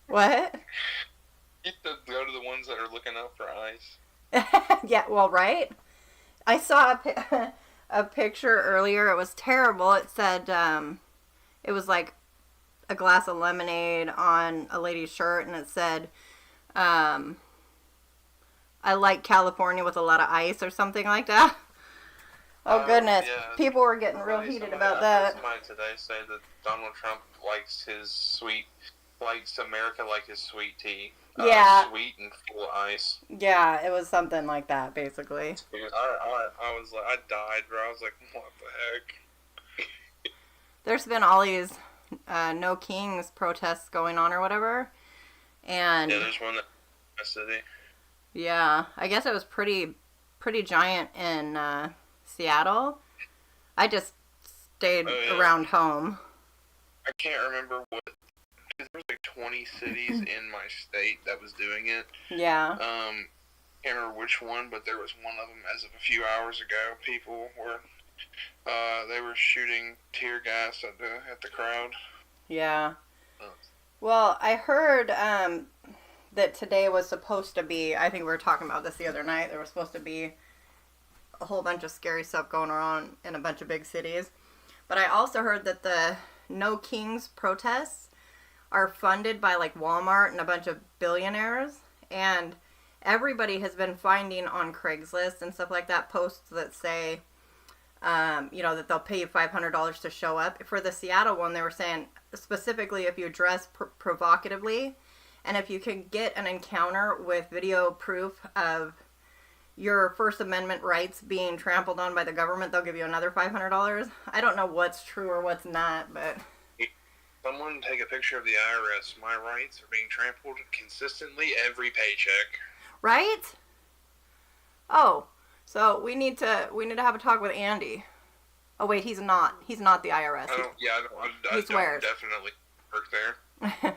What? He said go to the ones that are looking out for ice. Yeah, well, right? I saw a picture earlier. It was terrible. It said, it was like a glass of lemonade on a lady's shirt, and it said, I like California with a lot of ice or something like that. Oh, goodness. yeah. People were getting real heated about that. Somebody today said that Donald Trump likes America like his sweet tea. Yeah. Sweet and full of ice. Yeah, it was something like that, basically. I was like, I died, bro. I was like, what the heck? There's been all these No Kings protests going on or whatever. And Yeah, there's one in my city. yeah, I guess it was pretty giant in Seattle. I just stayed Oh, yeah. around home. I can't remember what. There was like 20 cities in my state that was doing it. Yeah. Can't remember which one, but there was one of them as of a few hours ago. People were, they were shooting tear gas at the crowd. Yeah. Oh. Well, I heard that today was supposed to be, I think we were talking about this the other night, there was supposed to be a whole bunch of scary stuff going on in a bunch of big cities. But I also heard that the No Kings protests are funded by like Walmart and a bunch of billionaires, and everybody has been finding on Craigslist and stuff like that posts that say that they'll pay you $500 to show up. For the Seattle one, they were saying specifically if you dress provocatively and if you can get an encounter with video proof of your First Amendment rights being trampled on by the government, they'll give you another $500. I don't know what's true or what's not, but Someone take a picture of the IRS. My rights are being trampled consistently every paycheck. right? Oh, so we need to have a talk with Andy. Oh wait, he's not the IRS. I He don't swears. definitely work there.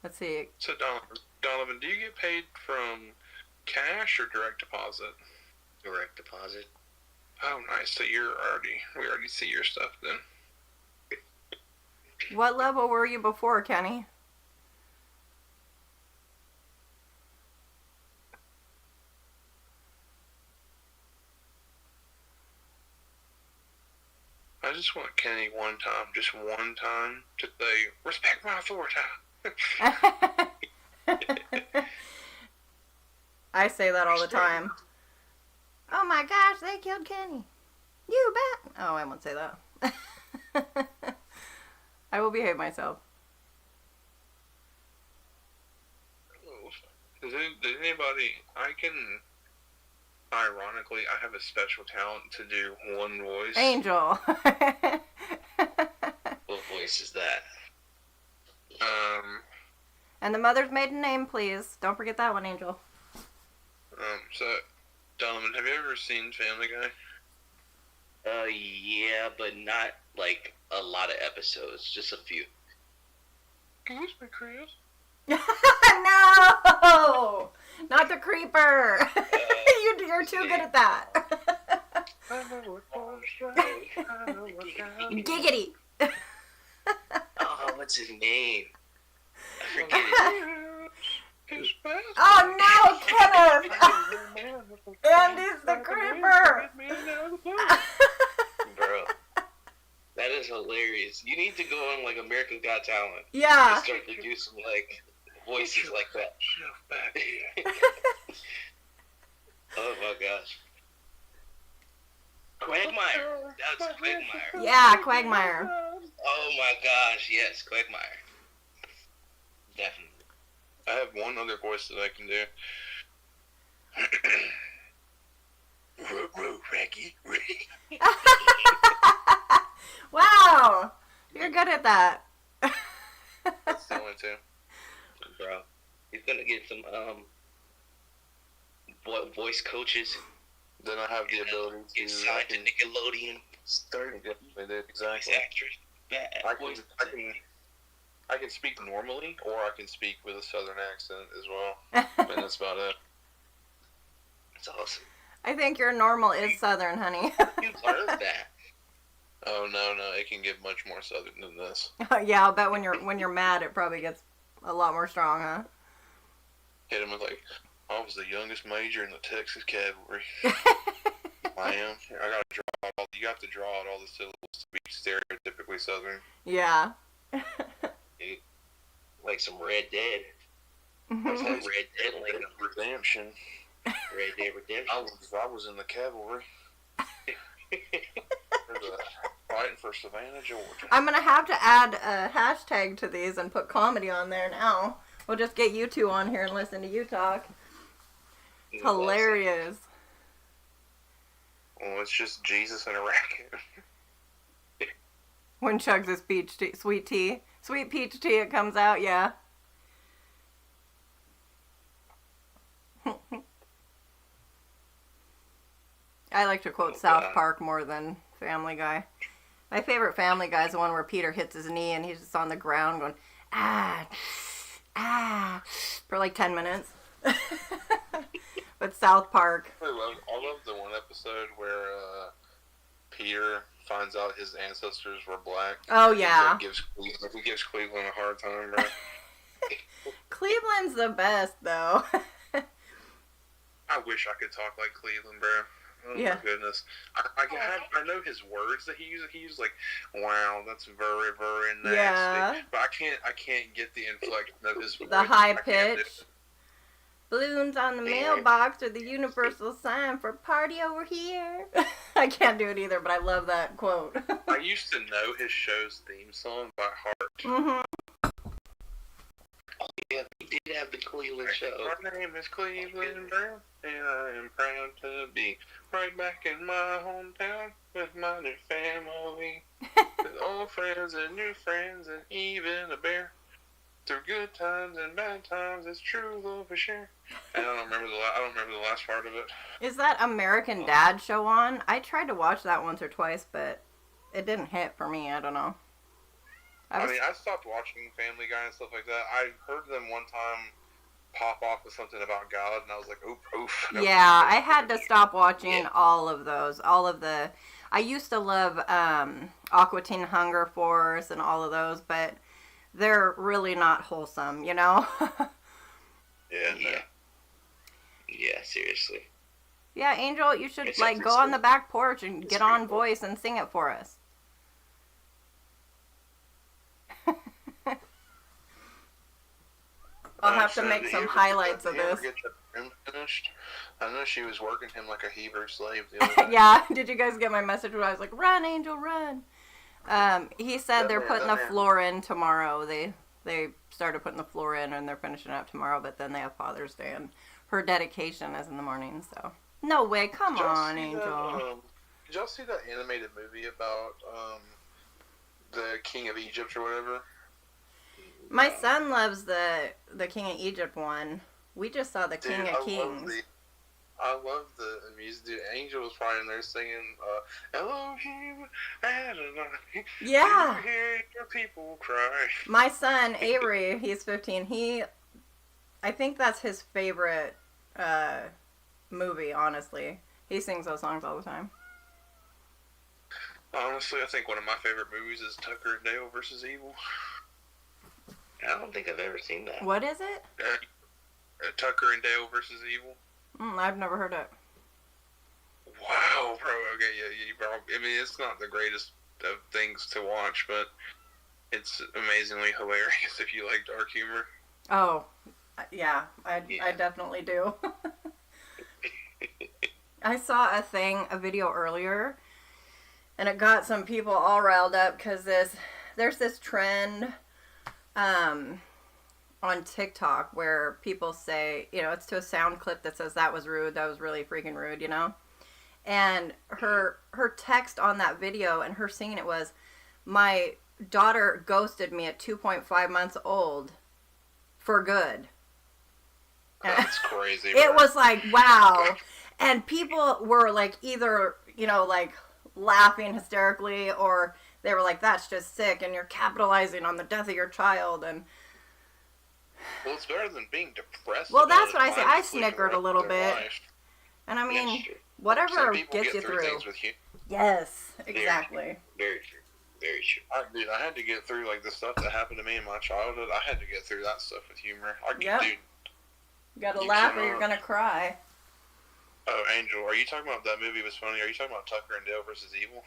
Let's see. So Donovan, do you get paid from cash or direct deposit? Direct deposit. Oh, nice. So we already see your stuff then. What level were you before, Kenny? I just want Kenny just one time, to say, respect my authority. I say that all the time. Oh my gosh, they killed Kenny. You bet. Oh, I won't say that. I will behave myself. Does anybody, ironically, I have a special talent to do one voice. Angel. What voice is that? And the mother's maiden name, please. Don't forget that one, Angel. So, Donovan, have you ever seen Family Guy? Yeah, but not like a lot of episodes, just a few. Can you speak Chris? No! Not the creeper! You're too good at that. I know it was Giggity. Oh, what's his name? I forget his name. Oh no, Kenneth! Andy's the creeper! Bro, that is hilarious. You need to go on like American Got Talent Yeah. and start to do some like voices like that. Oh my gosh. Quagmire. That's Quagmire. Yeah, Quagmire. Oh my gosh, yes, Quagmire. Definitely. I have one other voice that I can do. Reggie. Wow, you're good at that. That's the only two. Bro, he's gonna get some voice coaches. Then I have the ability Get to. signed to Nickelodeon. Start Exactly. voice actress. Bad voice. I can speak normally, or I can speak with a southern accent as well. And that's about it. That's awesome. I think your normal is Southern, honey. You learned that. Oh no, it can get much more southern than this. Yeah, I'll bet when you're mad, it probably gets a lot more strong, huh? Hit him with like, I was the youngest major in the Texas Cavalry. I am. I gotta draw out all. You have to draw out all the syllables to be stereotypically southern. Yeah. Like some Red Dead. What's that Red Dead? Like Redemption. Red Dead Redemption. I was in the cavalry. Fighting for Savannah, Georgia. I'm gonna have to add a hashtag to these and put comedy on there now. We'll just get you two on here and listen to you talk. It's hilarious. Well, it's just Jesus and a racket. When Chugs his peach tea, sweet peach tea, it comes out, yeah. I like to quote South Park more than Family Guy. My favorite Family Guy is the one where Peter hits his knee and he's just on the ground going, ah, for like 10 minutes. But South Park. I love the one episode where Peter finds out his ancestors were black. Oh, yeah. He gives Cleveland a hard time, bro. Cleveland's the best, though. I wish I could talk like Cleveland, bro. Oh Yeah. my goodness. I know his words that he uses. He uses like, wow, that's very, very nasty. Yeah. But I can't get the inflection of his voice. The high I can't do pitch. it. Balloons on the mailbox are the universal sign for party over here. I can't do it either, but I love that quote. I used to know his show's theme song by heart. Mm-hmm. Yeah, we did have the Cleveland show. My name is Cleveland Brown, and I am proud to be right back in my hometown with my new family. With old friends and new friends and even a bear. Through good times and bad times, it's true love we share. And I don't remember the last part of it. Is that American Dad show on? I tried to watch that once or twice, but it didn't hit for me. I don't know. I stopped watching Family Guy and stuff like that. I heard them one time pop off with something about God, and I was like, oof. Yeah, I had to stop watching all of those. I used to love Aqua Teen Hunger Force and all of those, but they're really not wholesome, you know? Yeah, seriously. Yeah, Angel, you should It's go on the back porch and get on voice and sing it for us. I'll have to make some highlights of this. Get the room finished? I know she was working him like a Hebrew slave the other day. Yeah, did you guys get my message where I was like, run, Angel, run? He said they're putting the floor in tomorrow. They started putting the floor in and they're finishing up tomorrow, but then they have Father's Day and her dedication is in the morning, so. No way, come on, Angel. Did y'all see that animated movie about the King of Egypt or whatever? My son loves the King of Egypt one. We just saw the King of Kings. I love the music. Dude, Angel was probably in there singing, Elohim Adonai. Yeah. You hear your people cry. My son, Avery, he's 15. I think that's his favorite movie, honestly. He sings those songs all the time. Honestly, I think one of my favorite movies is Tucker and Dale versus Evil. I don't think I've ever seen that. What is it? Tucker and Dale versus Evil. I've never heard it. Wow, bro. Okay, yeah, bro. I mean, it's not the greatest of things to watch, but it's amazingly hilarious if you like dark humor. Oh, yeah, I definitely do. I saw a video earlier, and it got some people all riled up because there's this trend on TikTok where people say, it's to a sound clip that says that was rude, that was really freaking rude, And her text on that video and her singing it was, my daughter ghosted me at 2.5 months old for good. That's crazy. It was like, wow. And people were like either, like laughing hysterically, or they were like, that's just sick and you're capitalizing on the death of your child. And well, it's better than being depressed. Well, that's what I say. I snickered a little bit. Life. And I mean, Yes, whatever some people gets get you through. things with Yes, exactly. Very true. Very true. I had to get through like the stuff that happened to me in my childhood. I had to get through that stuff with humor. Yep. Dude, You gotta You laugh or cannot. you're gonna cry. oh, Angel, are you talking about that movie was funny? Are you talking about Tucker and Dale versus Evil?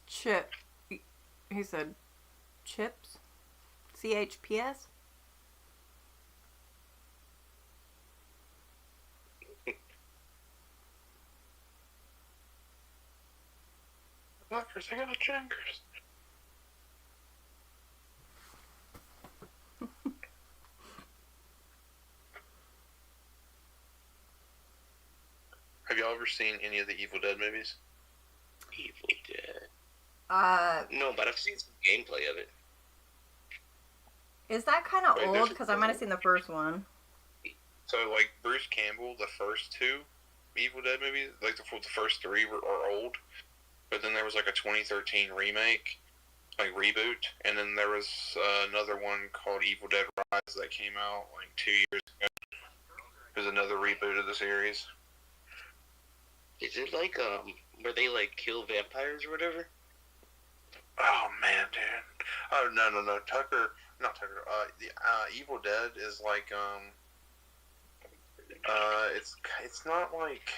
Chip. He said chips? CHPS? Tuckers, I got jankers. Have y'all ever seen any of the Evil Dead movies? Evil Dead. Uh, No, but I've seen some gameplay of it. is that kind of Wait, old? there's- Because I might have seen the first one. So, like, Bruce Campbell, the first two Evil Dead movies, like the first three are old. But then there was, like, a 2013 remake, like, reboot. And then there was another one called Evil Dead Rise that came out, like, 2 years ago. It was another reboot of the series. Is it like where they like kill vampires or whatever? Oh, man, dude. Oh, no. Not Tucker. The Evil Dead is, like, it's not like,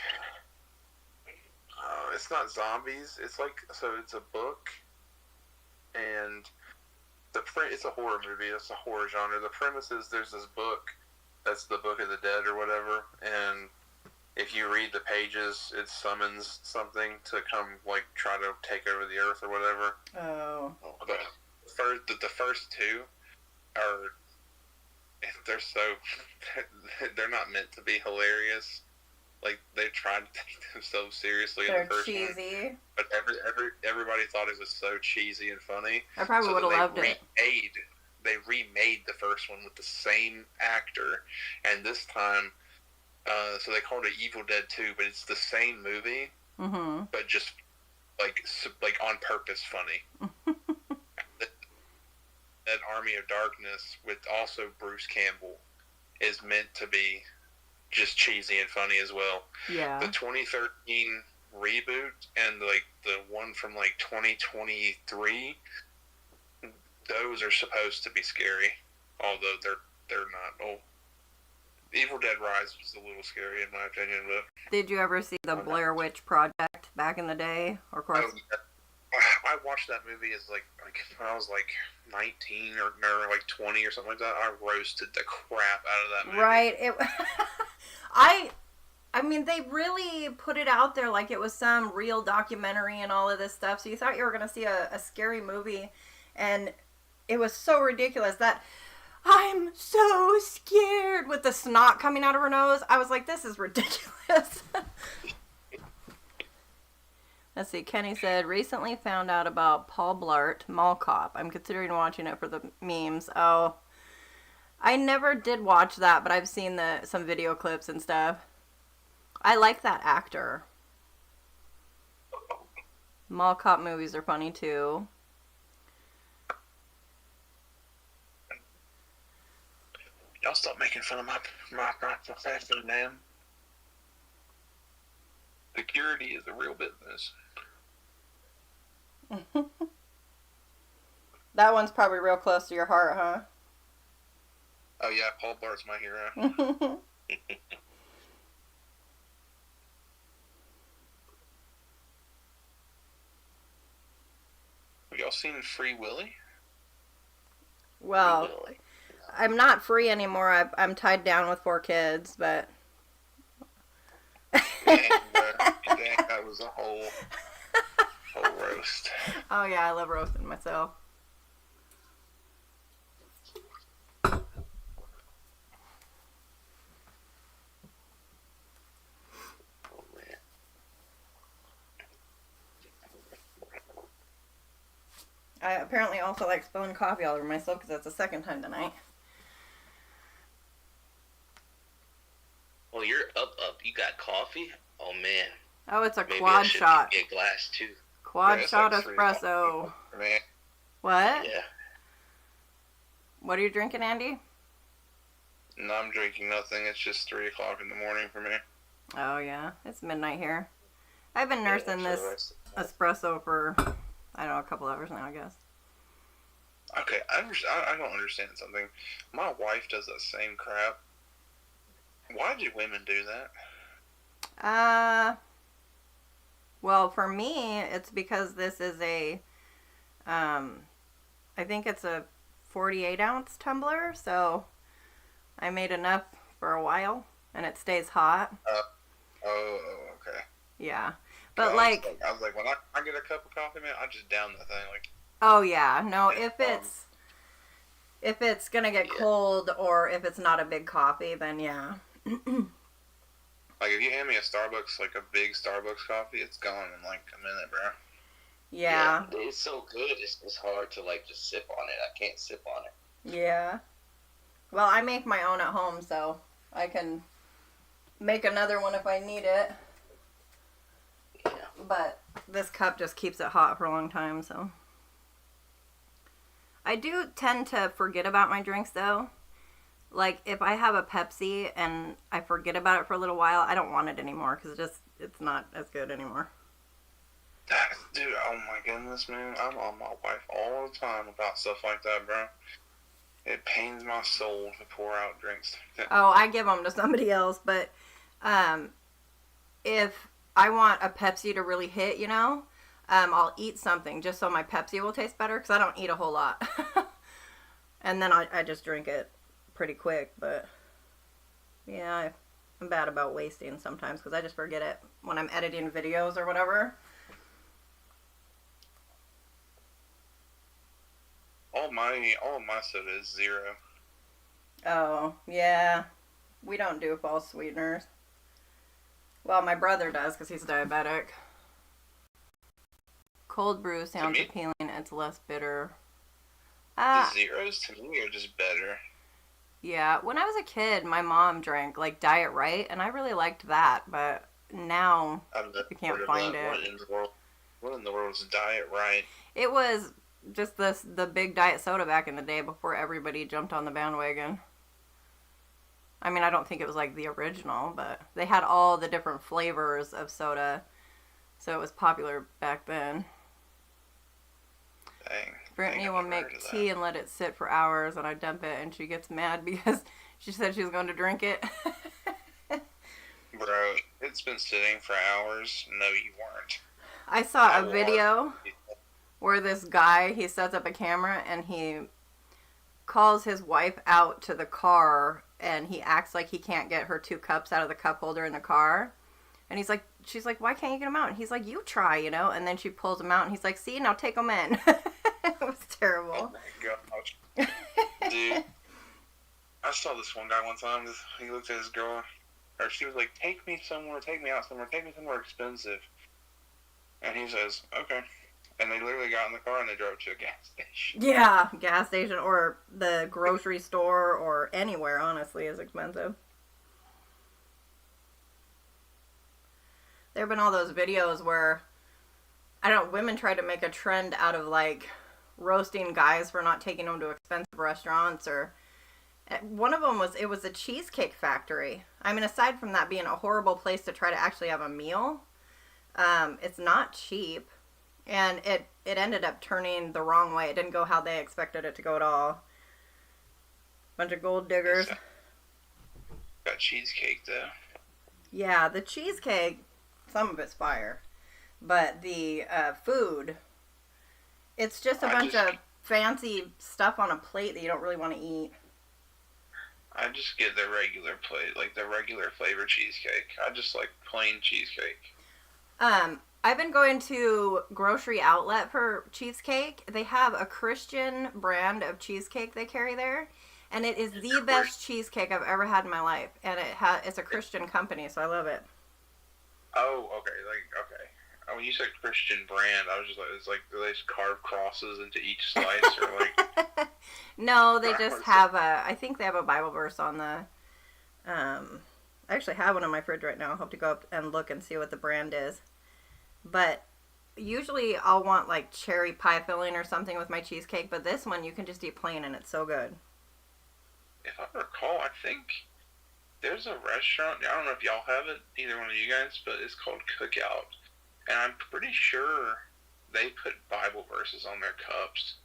it's not zombies. It's like, so it's a book, and it's a horror movie. It's a horror genre. The premise is there's this book that's the Book of the Dead or whatever, and if you read the pages, it summons something to come, like, try to take over the earth or whatever. Oh. But the first two are, they're not meant to be hilarious. Like, they tried to take themselves seriously in They're the first one, cheesy. but everybody thought it was so cheesy and funny. I probably So would have then loved it. They remade the first one with the same actor, and this time, so they called it Evil Dead 2, but it's the same movie, Mm-hmm. but just like on purpose funny. That Army of Darkness with also Bruce Campbell is meant to be just cheesy and funny as well. Yeah. The 2013 reboot and like the one from like 2023, those are supposed to be scary, although they're not. Oh, Evil Dead Rise was a little scary in my opinion, but Did you ever see the Blair Witch Project back in the day? Or of course. I watched that movie as like when I was like 19 or like 20 or something like that. I roasted the crap out of that movie. Right. I mean, they really put it out there like it was some real documentary and all of this stuff. So you thought you were going to see a scary movie, and it was so ridiculous that I'm so scared with the snot coming out of her nose. I was like, this is ridiculous. Let's see. Kenny said, recently found out about Paul Blart, Mall Cop. I'm considering watching it for the memes. Oh, I never did watch that, but I've seen some video clips and stuff. I like that actor. Mall Cop movies are funny too. Y'all stop making fun of my profession, man. Security is a real business. That one's probably real close to your heart, huh? Oh yeah, Paul Bart's my hero. Have y'all seen Free Willy? Well, Really? I'm not free anymore. I'm tied down with 4 kids, but Dang, bro. Dang, that was a whole roast. oh yeah, I love roasting myself. Oh man. I apparently also like spilling coffee all over myself because that's the second time tonight. Well, you're up. You got coffee? Oh man. Oh, it's a Maybe I quad should shot. get a glass too. Quad Yeah, it's shot like 3 espresso. o'clock. Man, What? Yeah. What are you drinking, Andy? no, I'm drinking nothing. It's just 3 o'clock in the morning for me. Oh yeah, it's midnight here. I've been Yeah, nursing for this the rest of the night. espresso for, I don't know, a couple hours now, I guess. Okay, I don't understand something. My wife does that same crap. Why do women do that? Well, for me, it's because this is a, I think it's a 48 ounce tumbler, so I made enough for a while, and it stays hot. Oh, okay. Yeah. But I like, was like, when I get a cup of coffee, man, I just down the thing. Like, oh yeah, no, Yeah, if it's gonna get Yeah. cold or if it's not a big coffee, then yeah. like if you hand me a Starbucks, like a big Starbucks coffee, it's gone in like a minute, bro. Yeah. It's so good. It's hard to like just sip on it. I can't sip on it. Yeah. Well, I make my own at home, so I can make another one if I need it. Yeah. But this cup just keeps it hot for a long time, so. I do tend to forget about my drinks, though. Like, if I have a Pepsi and I forget about it for a little while, I don't want it anymore, because it's not as good anymore. Dude, oh my goodness, man. I'm on my wife all the time about stuff like that, bro. It pains my soul to pour out drinks like that. Oh, I give them to somebody else, but if I want a Pepsi to really hit, you know, I'll eat something just so my Pepsi will taste better, because I don't eat a whole lot. And then I just drink it pretty quick, but yeah, I'm bad about wasting sometimes, because I just forget it when I'm editing videos or whatever. All my soda is 0. Oh, yeah. We don't do false sweeteners. Well, my brother does, because he's diabetic. Cold brew sounds me? appealing. It's less bitter. The zeros to me are just better. Yeah. When I was a kid, my mom drank, like, Diet Right, and I really liked that, but now I've never you can't heard of find that. it. What in the world is Diet Right? It was just the big diet soda back in the day before everybody jumped on the bandwagon. I mean, I don't think it was like the original, but they had all the different flavors of soda, so it was popular back then. Dang. Brittany I've will never heard make of tea that. and let it sit for hours, and I dump it, and she gets mad because she said she was going to drink it. Bro, it's been sitting for hours. No, you weren't. I saw I a will video where this guy, he sets up a camera and he calls his wife out to the car, and he acts like he can't get her 2 cups out of the cup holder in the car. And he's like, she's like, why can't you get them out? And he's like, you try, you know? And then she pulls them out and he's like, see, now take them in. It was Oh terrible. my gosh. Dude, I saw this one guy one time. He looked at his girl, or she was like, take me somewhere, take me out somewhere, take me somewhere expensive. And he says, okay. And they literally got in the car and they drove to a gas station. Yeah, gas station or the grocery store or anywhere, honestly, is expensive. There have been all those videos where, I don't know, women try to make a trend out of, like, roasting guys for not taking them to expensive restaurants, or one of them was, it was a Cheesecake Factory. I mean, aside from that being a horrible place to try to actually have a meal, it's not cheap. And it ended up turning the wrong way. It didn't go how they expected it to go at all. Bunch of gold diggers. Got cheesecake though. Yeah, the cheesecake, some of it's fire. But the food, it's just a bunch of fancy stuff on a plate that you don't really want to eat. I just get the regular plate, like the regular flavor cheesecake. I just like plain cheesecake. I've been going to Grocery Outlet for cheesecake. They have a Christian brand of cheesecake they carry there, and it is the best cheesecake I've ever had in my life. And it's a Christian company, so I love it. Oh, okay, okay. When you said Christian brand, I was just like, it's like, do they just carve crosses into each slice, or like? No, they just have I think they have a Bible verse on the, I actually have one in my fridge right now. I'll have to go up and look and see what the brand is. But usually I'll want like cherry pie filling or something with my cheesecake, but this one you can just eat plain and it's so good. If I recall, I think there's a restaurant, I don't know if y'all have it, either one of you guys, but it's called Cookout. And I'm pretty sure they put Bible verses on their cups.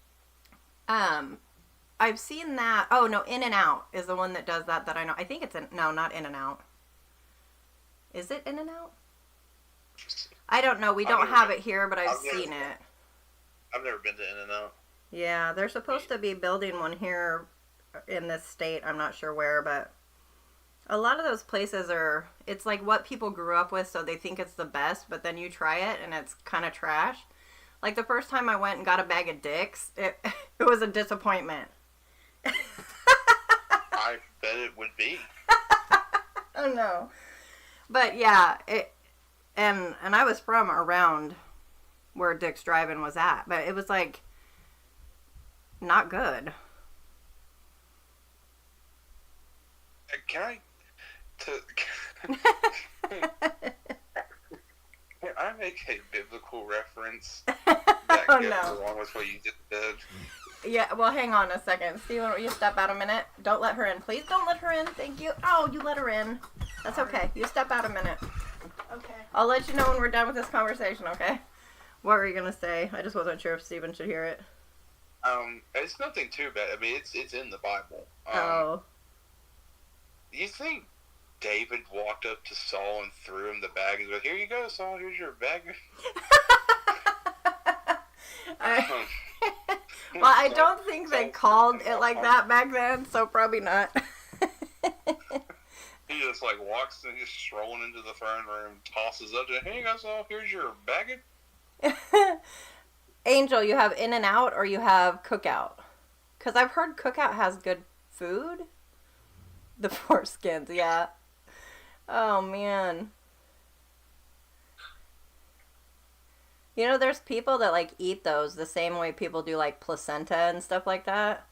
I've seen that. Oh, no, In-N-Out is the one that does that I know. I think it's no, not In-N-Out. Is it In-N-Out? I don't know. We don't have it here, but I've seen it. I've never been to In-N-Out. Yeah, they're supposed to be building one here in this state. I'm not sure where, but a lot of those places it's like what people grew up with, so they think it's the best, but then you try it and it's kind of trash. Like the first time I went and got a bag of Dicks, it was a disappointment. I bet it would be. Oh no. But yeah, and I was from around where Dick's Drive-In was at, but it was like not good. Can I make a biblical reference that Oh, goes no. along with what you just did? Yeah, well, hang on a second. Steven, will you step out a minute? Don't let her in. Please don't let her in. Thank you. Oh, you let her in. That's okay. You step out a minute. Okay. I'll let you know when we're done with this conversation, okay? What were you going to say? I just wasn't sure if Steven should hear it. It's nothing too bad. I mean, it's in the Bible. Oh. You think David walked up to Saul and threw him the bag and was like, "Here you go, Saul. Here's your bag." Well, I don't think they called it like that back then, so probably not. He just like walks and he's strolling into the throne room, tosses up to, "Hey, you go, Saul. Here's your bag." Angel, you have In-N-Out or you have Cookout? Because I've heard Cookout has good food. The foreskins, yeah. Oh, man. You know, there's people that, like, eat those the same way people do, like, placenta and stuff like that.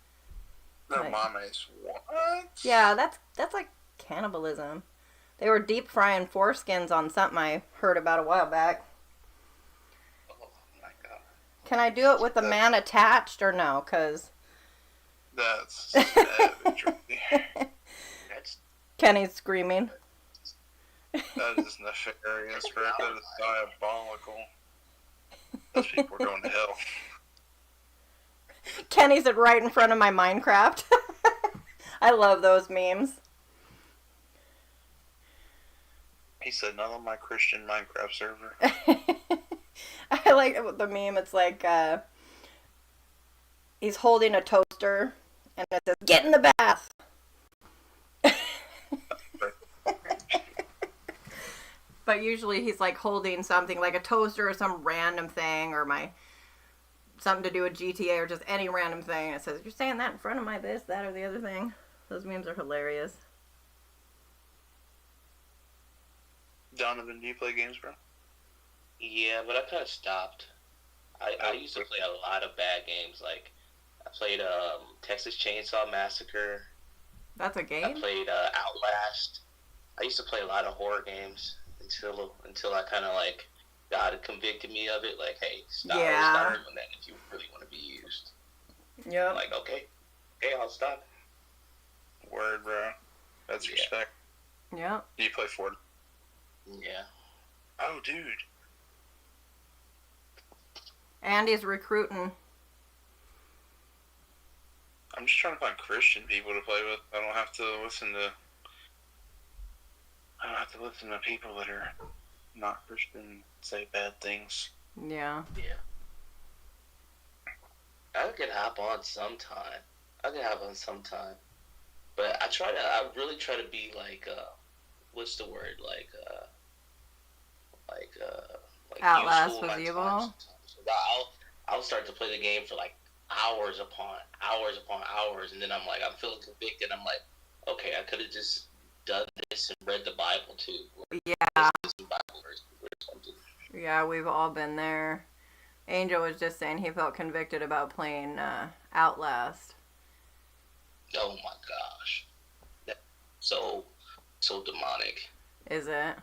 No, Like- mames, what? Yeah, that's like cannibalism. They were deep frying foreskins on something I heard about a while back. Oh my god. Can I do it with the man attached or no? Because That's savagery. That's Kenny's screaming. That is nefarious, bro. That is diabolical. Those people are going to hell. Kenny's right in front of my Minecraft. I love those memes. He said, "Not on my Christian Minecraft server." I like the meme. It's like he's holding a toaster and it says, "Get in the bath." But usually he's like holding something like a toaster or some random thing or something to do with GTA or just any random thing. It says, "You're saying that in front of my this, that, or the other thing." Those memes are hilarious. Donovan, do you play games, bro? yeah, but I kind of stopped. I used to play a lot of bad games. Like I played Texas Chainsaw Massacre. That's a I game? played Outlast. I used to play a lot of horror games until I kind of like God convicted me of it. Like, hey, stop doing that if you really want to be used. Yep. I'm like, okay, I'll stop. Word, bro. That's Yeah. respect. Yep. Do you play Fortnite? Yeah. Oh, dude. Andy's recruiting. I'm just trying to find Christian people to play with. I don't have to listen to people that are not Christian say bad things. Yeah. I could hop on sometime. But I really try to be like, what's the word? Like Outlast useful was at evil? times sometimes. So I'll start to play the game for like hours upon hours, and then I'm feeling convicted. I'm like, okay, I could have just done this and read the Bible too. Yeah. Some Bible verse or something. Yeah, we've all been there. Angel was just saying he felt convicted about playing Outlast. Oh my gosh, that's so demonic. Is it?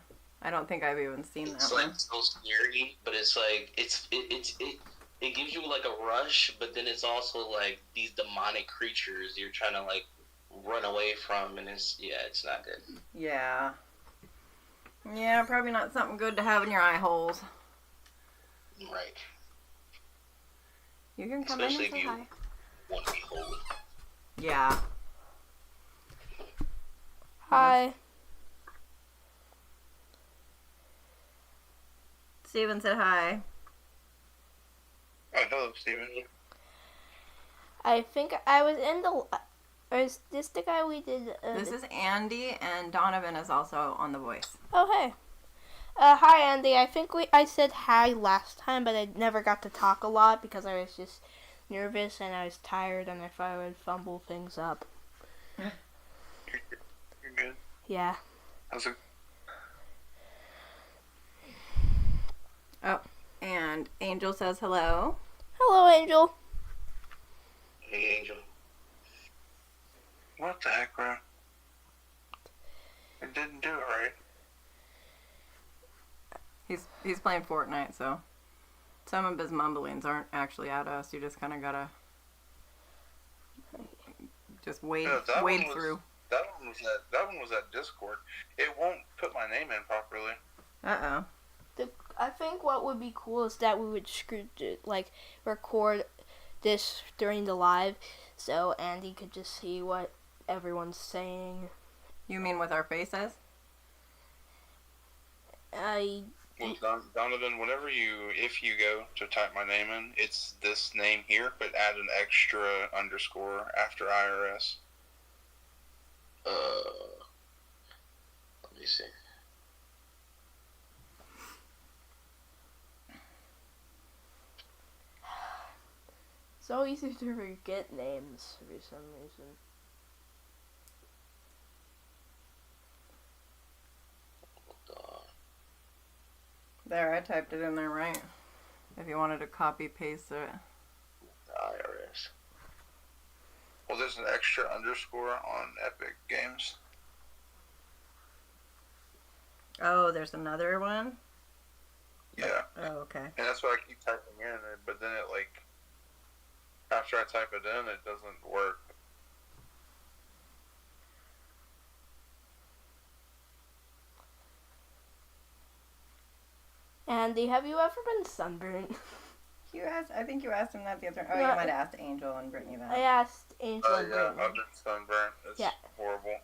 I don't think I've even seen It's that like one. so scary, but it's like it gives you like a rush, but then it's also like these demonic creatures you're trying to like run away from, and it's not good. Yeah. Yeah, probably not something good to have in your eye holes. Right. You can come Especially in and if say you hi. want to be holy. Yeah. Hi. Steven said hi. Oh, hello, Steven. I think I was in the. Or is this the guy we did? This is Andy, and Donovan is also on The Voice. Oh, hey. Hi, Andy. I think I said hi last time, but I never got to talk a lot because I was just nervous and I was tired, and I thought I would fumble things up. You're good. Yeah. How's it? Oh, and Angel says hello. Hello, Angel. Hey, Angel. What the heck, bro? It didn't do it right. He's playing Fortnite, so some of his mumblings aren't actually at us. You just kind of gotta just wade No, that wade one was- through. That one was at Discord. It won't put my name in properly. Uh-oh. I think what would be cool is that we would record this during the live, so Andy could just see what everyone's saying. You mean with our faces? Well, Donovan, if you go to type my name in, it's this name here, but add an extra underscore after IRS. Let me see. So easy to forget names for some reason. There, I typed it in there right. If you wanted to copy paste it. IRS. Well, there's an extra underscore on Epic Games. Oh, there's another one? Yeah. Oh, okay. And that's what I keep typing in, but then it after I type it in, it doesn't work. Andy, have you ever been sunburned? I think you asked him that the other. Oh, Yeah. you might have asked Angel and Brittany that. I asked Angel and Yeah, Brittany. I've been sunburnt. It's Yeah. horrible.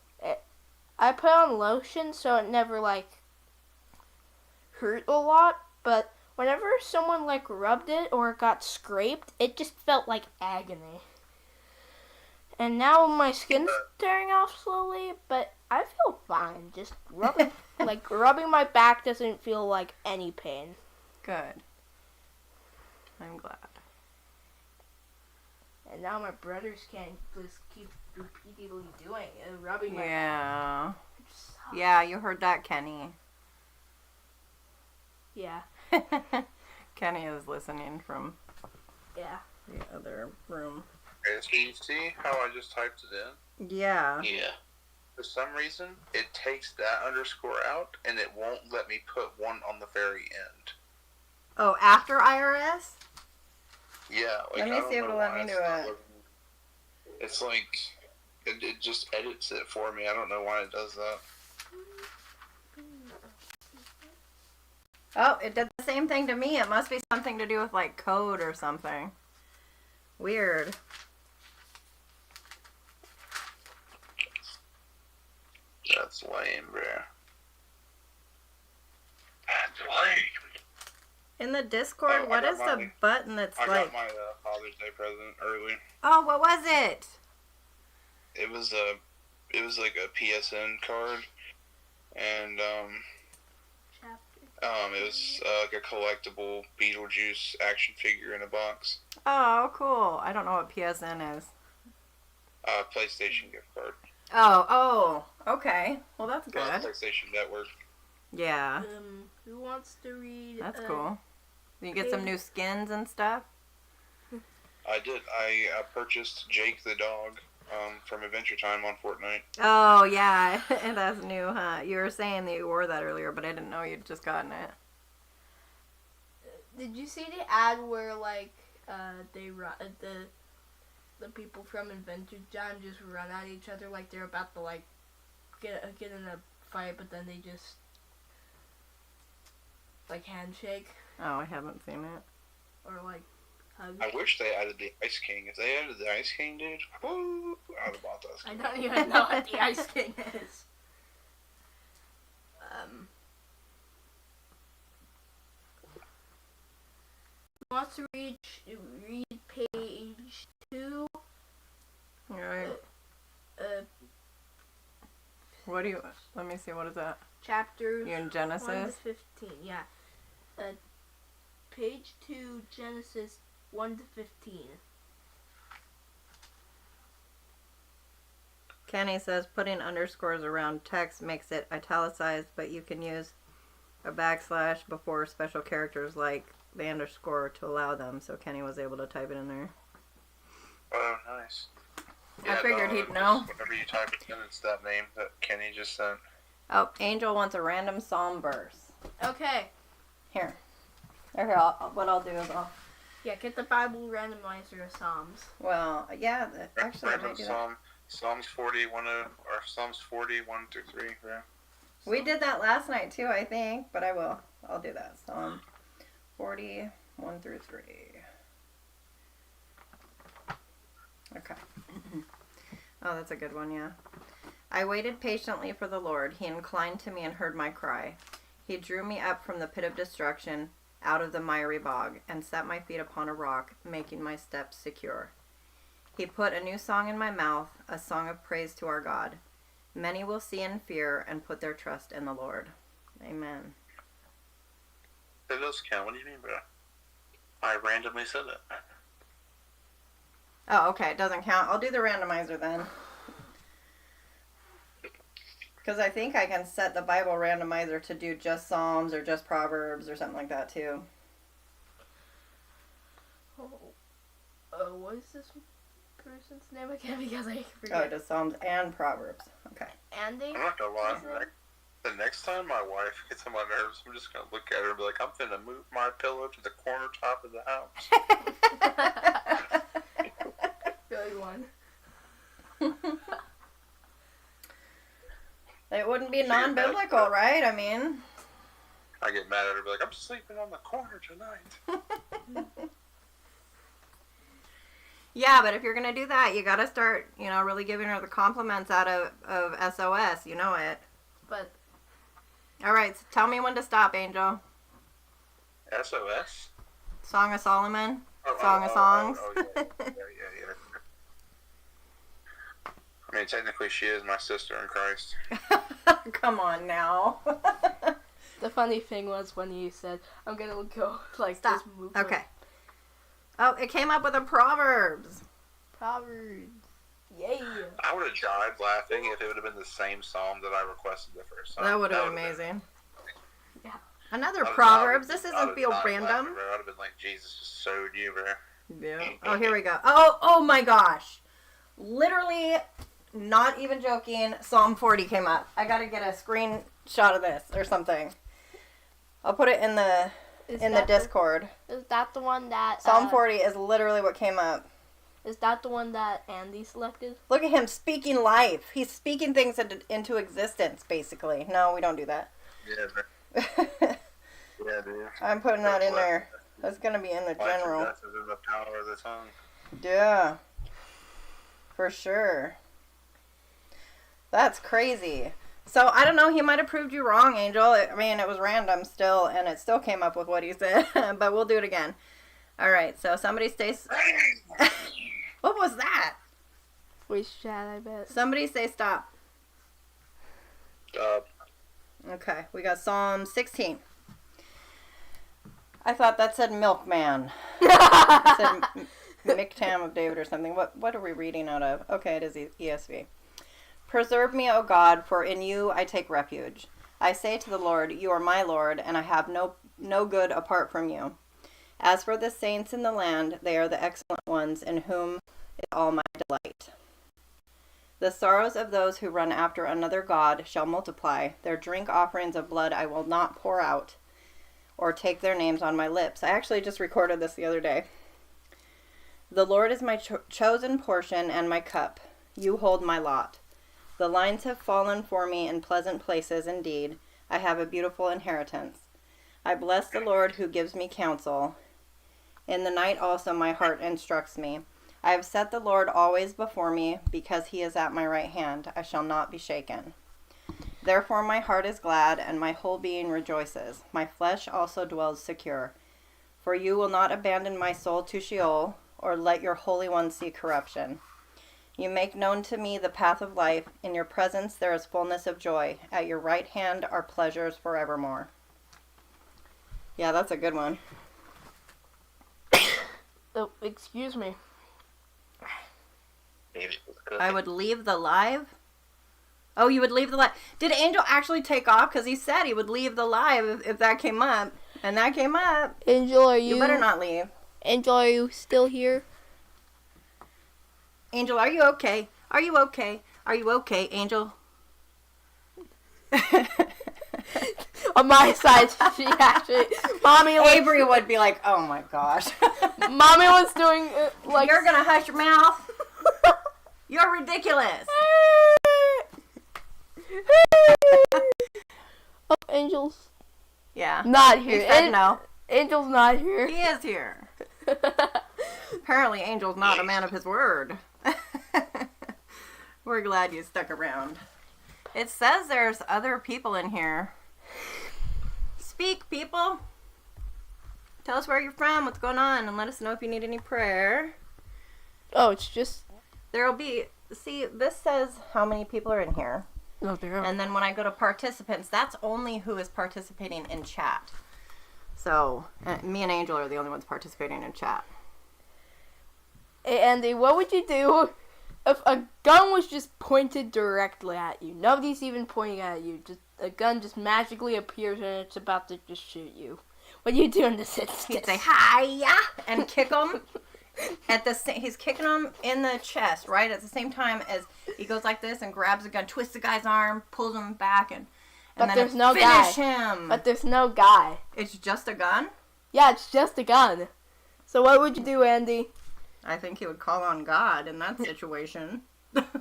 I put on lotion so it never hurt a lot, but whenever someone rubbed it or it got scraped, it just felt like agony. And now my skin's tearing off slowly, but I feel fine. Just rubbing rubbing my back doesn't feel like any pain. Good. I'm glad. And now my brothers can't just keep repeatedly doing it, rubbing my Yeah. back. Just- Yeah, you heard that, Kenny. Yeah. Kenny is listening from Yeah. the other room. Okay, so you see how I just typed it in? Yeah. Yeah. For some reason, it takes that underscore out, and it won't let me put one on the very end. Oh, after IRS? Yeah, Let me I don't see if know it'll let why me it's do not it. letting- It's it just edits it for me. I don't know why it does that. Oh, it did the same thing to me. It must be something to do with like code or something. Weird. That's lame, bro. That's lame. In the Discord, Oh, I what got is the mine. button that's I like... got my Father's Day present early. Oh, what was it? It was like a PSN card, and it was like a collectible Beetlejuice action figure in a box. Oh, cool. I don't know what PSN is. PlayStation gift card. Oh, okay. Well, that's good. PlayStation Network. Yeah, Who wants to read? that's cool. You get some new skins and stuff? I did. I purchased Jake the dog from Adventure Time on Fortnite. Oh, yeah. That's new, huh? You were saying that you wore that earlier, but I didn't know you'd just gotten it. Did you see the ad where like they run the people from Adventure Time just run at each other like they're about to like get in a fight, but then they just like handshake Oh, I haven't seen it. or like hug? I wish they added the Ice King. If they added the Ice King, dude, woo, I'd have bought that. I don't even know what the Ice King is. Who wants to read page 2? Alright. Uh, What do you... Let me see, what is that? chapters You in 1 to Genesis? 15. Yeah. Page 2, Genesis 1 to 15. Kenny says putting underscores around text makes it italicized, but you can use a backslash before special characters like the underscore to allow them, so Kenny was able to type it in there. Oh, nice. I figured he'd know. Whenever you type it in, it's that name that Kenny just sent. Oh, Angel wants a random psalm verse. Okay. Here. Here, what I'll do is I'll... Yeah, get the Bible randomizer of Psalms. Well, yeah, actually I Random might do that. Psalms 40, or Psalms 40, 1 through 3, yeah. We did that last night too, I think, but I will. I'll do that. Psalm 40, 1 through 3. Okay. Oh, that's a good one, yeah. I waited patiently for the Lord. He inclined to me and heard my cry. He drew me up from the pit of destruction, out of the miry bog, and set my feet upon a rock, making my steps secure. He put a new song in my mouth, a song of praise to our God. Many will see and fear and put their trust in the Lord. Amen. It does count. What do you mean, bro? I randomly said it. Oh, okay. It doesn't count. I'll do the randomizer then. Because I think I can set the Bible randomizer to do just Psalms or just Proverbs or something like that too. What is this person's name again? Because I Oh, forget. it does Psalms and Proverbs. Okay. Andy? I'm not gonna lie. What's his name? The next time my wife gets on my nerves, I'm just gonna look at her and be like, I'm finna move my pillow to the corner top of the house. Really one. It wouldn't be non-biblical, right? I mean... I get mad at her and be like, I'm sleeping on the corner tonight. Yeah, but if you're going to do that, you got to start, really giving her the compliments out of SOS. You know it. But... All right, so tell me when to stop, Angel. SOS? Song of Solomon? Song of Songs? Yeah. I mean, technically she is my sister in Christ. Come on now. The funny thing was when you said, I'm gonna go, Stop. just move. Okay. Oh, it came up with a Proverbs. Proverbs. Yay. I would have died laughing if it would have been the same psalm that I requested the first time. That would have been amazing. Yeah. Another Proverbs. This isn't feel random. I would have been like, Jesus just sowed you, bro. Yeah. Oh, here we go. Oh my gosh. Literally, not even joking, Psalm 40 came up. I gotta get a screenshot of this or something. I'll put it in the Discord. Is that the one that... Psalm 40 is literally what came up. Is that the one that Andy selected? Look at him speaking life. He's speaking things into existence, basically. No, we don't do that. Yeah, dude. I'm putting that in there. That's gonna be in the Life and general. death is in the power of the tongue. Yeah. For sure. That's crazy. So, I don't know, he might have proved you wrong, Angel. I mean, it was random still, and it still came up with what he said. But we'll do it again. Alright, so somebody stay... What was that? Voice chat, I bet. Somebody say stop. Stop. Okay, we got Psalm 16. I thought that said milkman. It said Miktam of David or something. What are we reading out of? Okay, it is ESV. Preserve me, O God, for in you I take refuge. I say to the Lord, you are my Lord, and I have no good apart from you. As for the saints in the land, they are the excellent ones, in whom is all my delight. The sorrows of those who run after another god shall multiply. Their drink offerings of blood I will not pour out, or take their names on my lips. I actually just recorded this the other day. The Lord is my chosen portion and my cup. You hold my lot. The lines have fallen for me in pleasant places indeed. I have a beautiful inheritance. I bless the Lord who gives me counsel. In the night also my heart instructs me. I have set the Lord always before me, because he is at my right hand. I shall not be shaken. Therefore my heart is glad, and my whole being rejoices. My flesh also dwells secure. For you will not abandon my soul to Sheol, or let your Holy One see corruption. You make known to me the path of life. In your presence there is fullness of joy. At your right hand are pleasures forevermore. Yeah, that's a good one. Oh, excuse me. I would leave the live? Oh, you would leave the live. Did Angel actually take off? Because he said he would leave the live if that came up. And that came up. Angel, are you... You better not leave. Angel, are you still here? Angel, are you okay? Are you okay? Are you okay, Angel? On my side, she actually... Mommy was... Avery would be like, oh my gosh. Mommy was doing, like... You're gonna hush your mouth. You're ridiculous. Oh, Angel's Yeah. not here. He said no. Angel's not here. He is here. Apparently Angel's not a man of his word. We're glad you stuck around. It says there's other people in here. Speak, people. Tell us where you're from, what's going on, and let us know if you need any prayer. Oh, it's just... There'll be... See, this says how many people are in here. Oh, there are. And then when I go to participants, that's only who is participating in chat. So, me and Angel are the only ones participating in chat. Hey, Andy, what would you do if a gun was just pointed directly at you? Nobody's even pointing at you. Just a gun just magically appears and it's about to just shoot you. What do you do in this instance? He'd say, hi-ya, and kick him. He's kicking him in the chest, right? At the same time as he goes like this and grabs the gun, twists the guy's arm, pulls him back, and then there's no guy. finish him. But there's no guy. It's just a gun? Yeah, it's just a gun. So what would you do, Andy? I think he would call on God in that situation. Who's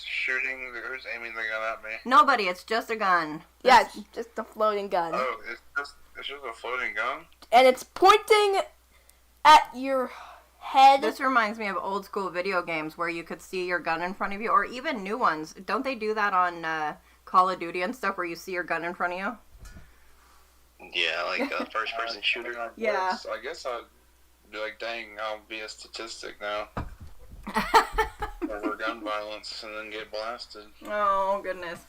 shooting? Who's aiming the gun at me? Nobody, it's just a gun. Yeah, it's just a floating gun. Oh, it's just a floating gun? And it's pointing at your head. This reminds me of old school video games where you could see your gun in front of you, or even new ones. Don't they do that on Call of Duty and stuff where you see your gun in front of you? Yeah, like a first-person shooter. Yeah. I guess I'd be like, dang, I'll be a statistic now. Over gun violence and then get blasted. Oh, goodness.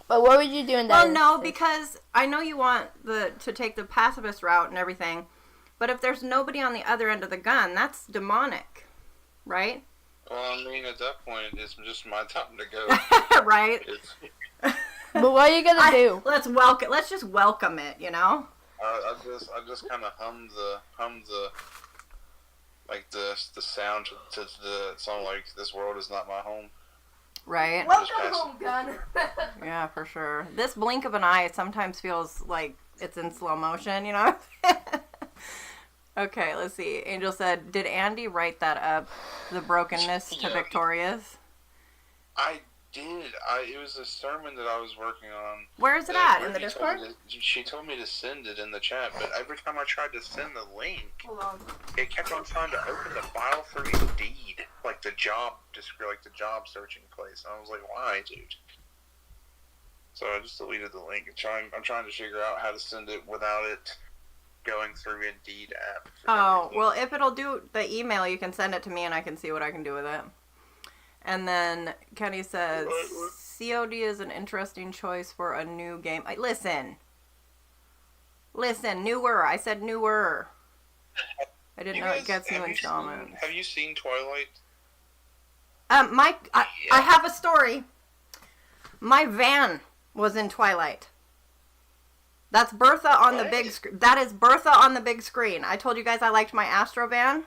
But what would you do in that Well, no, instance? because I know you want to take the pacifist route and everything, but if there's nobody on the other end of the gun, that's demonic, right? Well, I mean, at that point, it's just my time to go. Right? But what are you gonna do? Let's just welcome it, you know? I just kind of hum the like the sound to the song, like "This World Is Not My Home." Right? Welcome home, gun. Yeah, for sure. This blink of an eye sometimes feels like it's in slow motion, you know? Okay, let's see. Angel said, did Andy write that up? The brokenness to Victorious? I did. It was a sermon that I was working on. Where is it that at? In the Ruby Discord? she told me to send it in the chat, but every time I tried to send the link, it kept on trying to open the file for Indeed, like the job searching place. And I was like, why, dude? So I just deleted the link. I'm trying to figure out how to send it without it going through Indeed app. Oh, well, if it'll do the email, you can send it to me and I can see what I can do with it. And then Kenny says, COD is an interesting choice for a new game. Listen, newer. I said newer. I didn't know it gets new installments. Have you seen Twilight? Mike, I have a story. My van was in Twilight. That's Bertha on the big screen. That is Bertha on the big screen. I told you guys I liked my Astro van.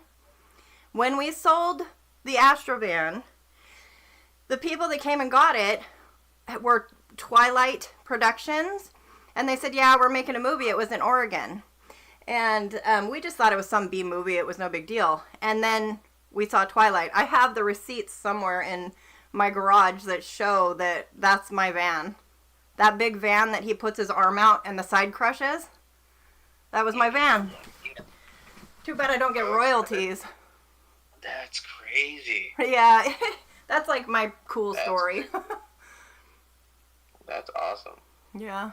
When we sold the Astro van, the people that came and got it were Twilight Productions. And they said, yeah, we're making a movie. It was in Oregon. And we just thought it was some B movie. It was no big deal. And then we saw Twilight. I have the receipts somewhere in my garage that show that that's my van. That big van that he puts his arm out and the side crushes. That was my van. Too bad I don't get royalties. That's crazy. Yeah, that's like my cool story. That's awesome. Yeah.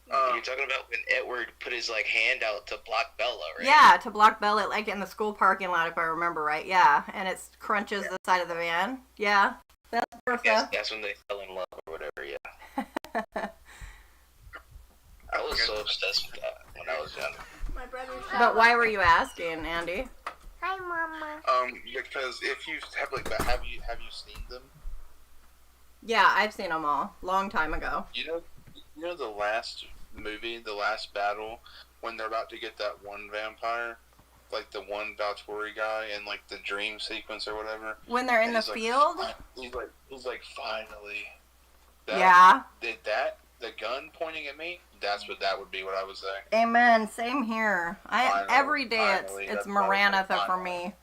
You're talking about when Edward put his hand out to block Bella, right? Yeah, to block Bella, like in the school parking lot, if I remember right. Yeah, and it crunches the side of the van. Yeah, that's Bertha. That's when they fell in love or whatever. Yeah. I was so obsessed with that when I was young. My brother. But why were you asking, Andy? Hi, Mama. Because if you have you seen them? Yeah, I've seen them all. Long time ago. You know the last movie, the last battle, when they're about to get that one vampire, like the one Valtori guy, and like the dream sequence or whatever. When they're in the field? He's like, finally. Yeah. The gun pointing at me, that would be what I would say. Amen. Same here. Every day it's Maranatha for me.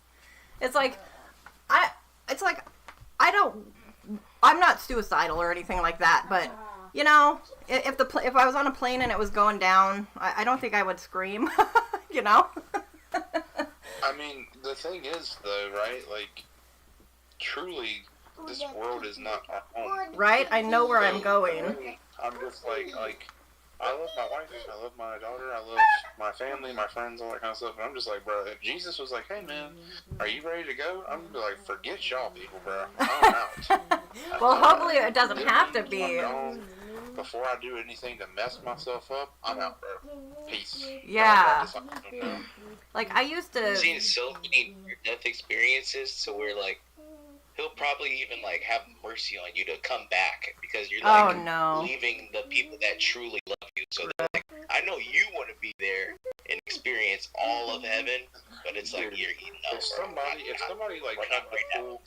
I'm not suicidal or anything like that, but you know, if I was on a plane and it was going down, I don't think I would scream. You know. I mean, the thing is, though, right? Like, truly, this world is not our home. Right? I know where I'm going. I'm just like, I love my wife, I love my daughter, I love my family, my friends, all that kind of stuff. And I'm just like, bro, if Jesus was like, hey, man, are you ready to go? I'm gonna be like, forget y'all people, bro. I'm out. Well, hopefully it doesn't have to be. Before I do anything to mess myself up, I'm out, bro. Peace. Yeah. Like, I used to... I've seen so many death experiences to where, he'll probably even, have mercy on you to come back because you're, leaving the people that truly love you. So they're like, I know you want to be there and experience all of heaven, but it's like, if somebody tried to pull...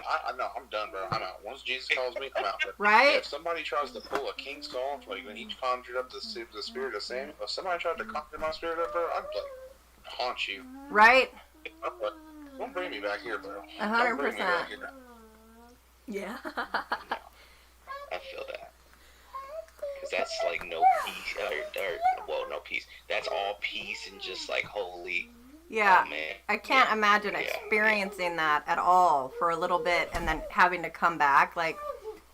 I know, I'm done, bro. I'm out. Once Jesus calls me, I'm out, bro. Right? If somebody tries to pull a King Saul, when he conjured up the spirit of Samuel, if somebody tried to conjure my spirit up, bro, I'd, haunt you. Right? Don't bring me back here, bro. 100%. Yeah. I feel that. Because that's no peace, no peace. That's all peace and just holy. Yeah. Oh, man. I can't imagine experiencing that at all for a little bit and then having to come back.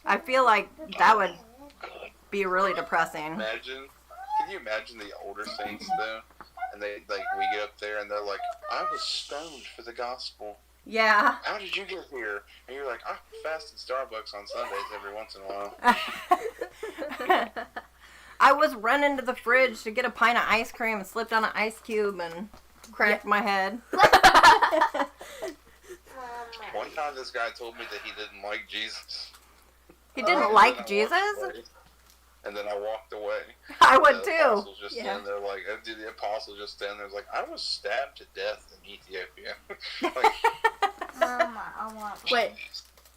I feel like that would be really depressing. Can you imagine the older saints, though? And they, we get up there and they're like, I was stoned for the gospel. Yeah. How did you get here? And you're like, I fast at Starbucks on Sundays every once in a while. I was running to the fridge to get a pint of ice cream and slipped on an ice cube and cracked my head. One time this guy told me that he didn't like Jesus. He didn't like Jesus? And then I walked away. I would too. The apostles just stand there the apostles just stand there I was stabbed to death in Ethiopia. Mama, I want. Wait,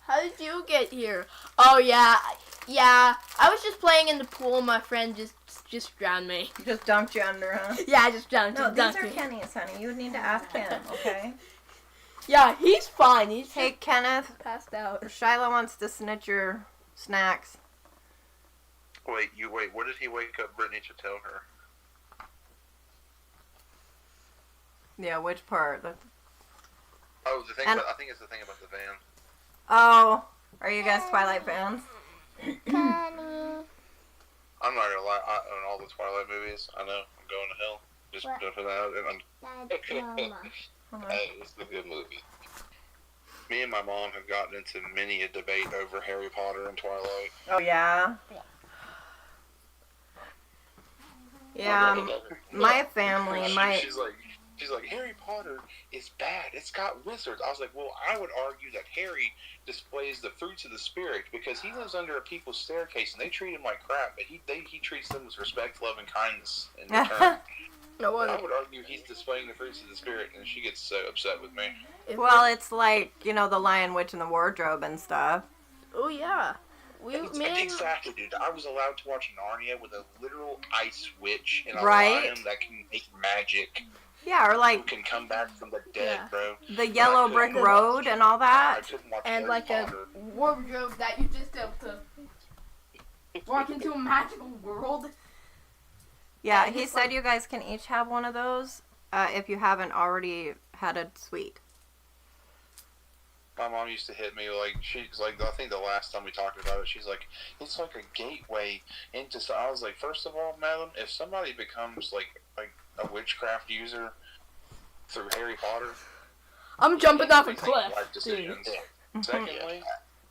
how did you get here? Oh yeah. I was just playing in the pool. My friend just drowned me. Just dumped you under, huh? Yeah, I just drowned. No, dunked these are me. Kenny's, honey. You would need to ask him, okay? Yeah, he's fine. He's Hey, Kenneth. passed out. Shiloh wants to snitch your snacks. Wait, what did he wake up Brittany to tell her? Yeah, which part? Oh, the thing And- about, I think it's the thing about the van. Oh, are you guys Twilight fans? Penny. I'm not gonna lie, I own all the Twilight movies. I know, I'm going to hell. Just What? put that out. And That's Mama. Hey, it's a good movie. me and my mom have gotten into many a debate over Harry Potter and Twilight. Oh, yeah? Yeah, my family, She's like, Harry Potter is bad. It's got wizards. I was like, well, I would argue that Harry displays the fruits of the spirit because he lives under a people's staircase and they treat him like crap, but he treats them with respect, love, and kindness in return. No I one. would argue he's displaying the fruits of the spirit, and she gets so upset with me. well, it's like, you know, the Lion, Witch, and the Wardrobe and stuff. Oh yeah. Exactly, dude. I was allowed to watch Narnia with a literal ice witch and a Right. lion that can make magic, Yeah, or who like can come back from the dead, Yeah. bro. the Yellow Brick Road and all I that. couldn't watch And Harry like a Potter. wardrobe that you just have to walk into a magical world. Yeah, And he it's said like- you guys can each have one of those if you haven't already had a sweet. My mom used to hit me like she's like I think the last time we talked about it, she's like it's like a gateway into. So I was like, first of all, madam, if somebody becomes like a witchcraft user through Harry Potter, I'm jumping off a they make cliff. life decisions. Secondly,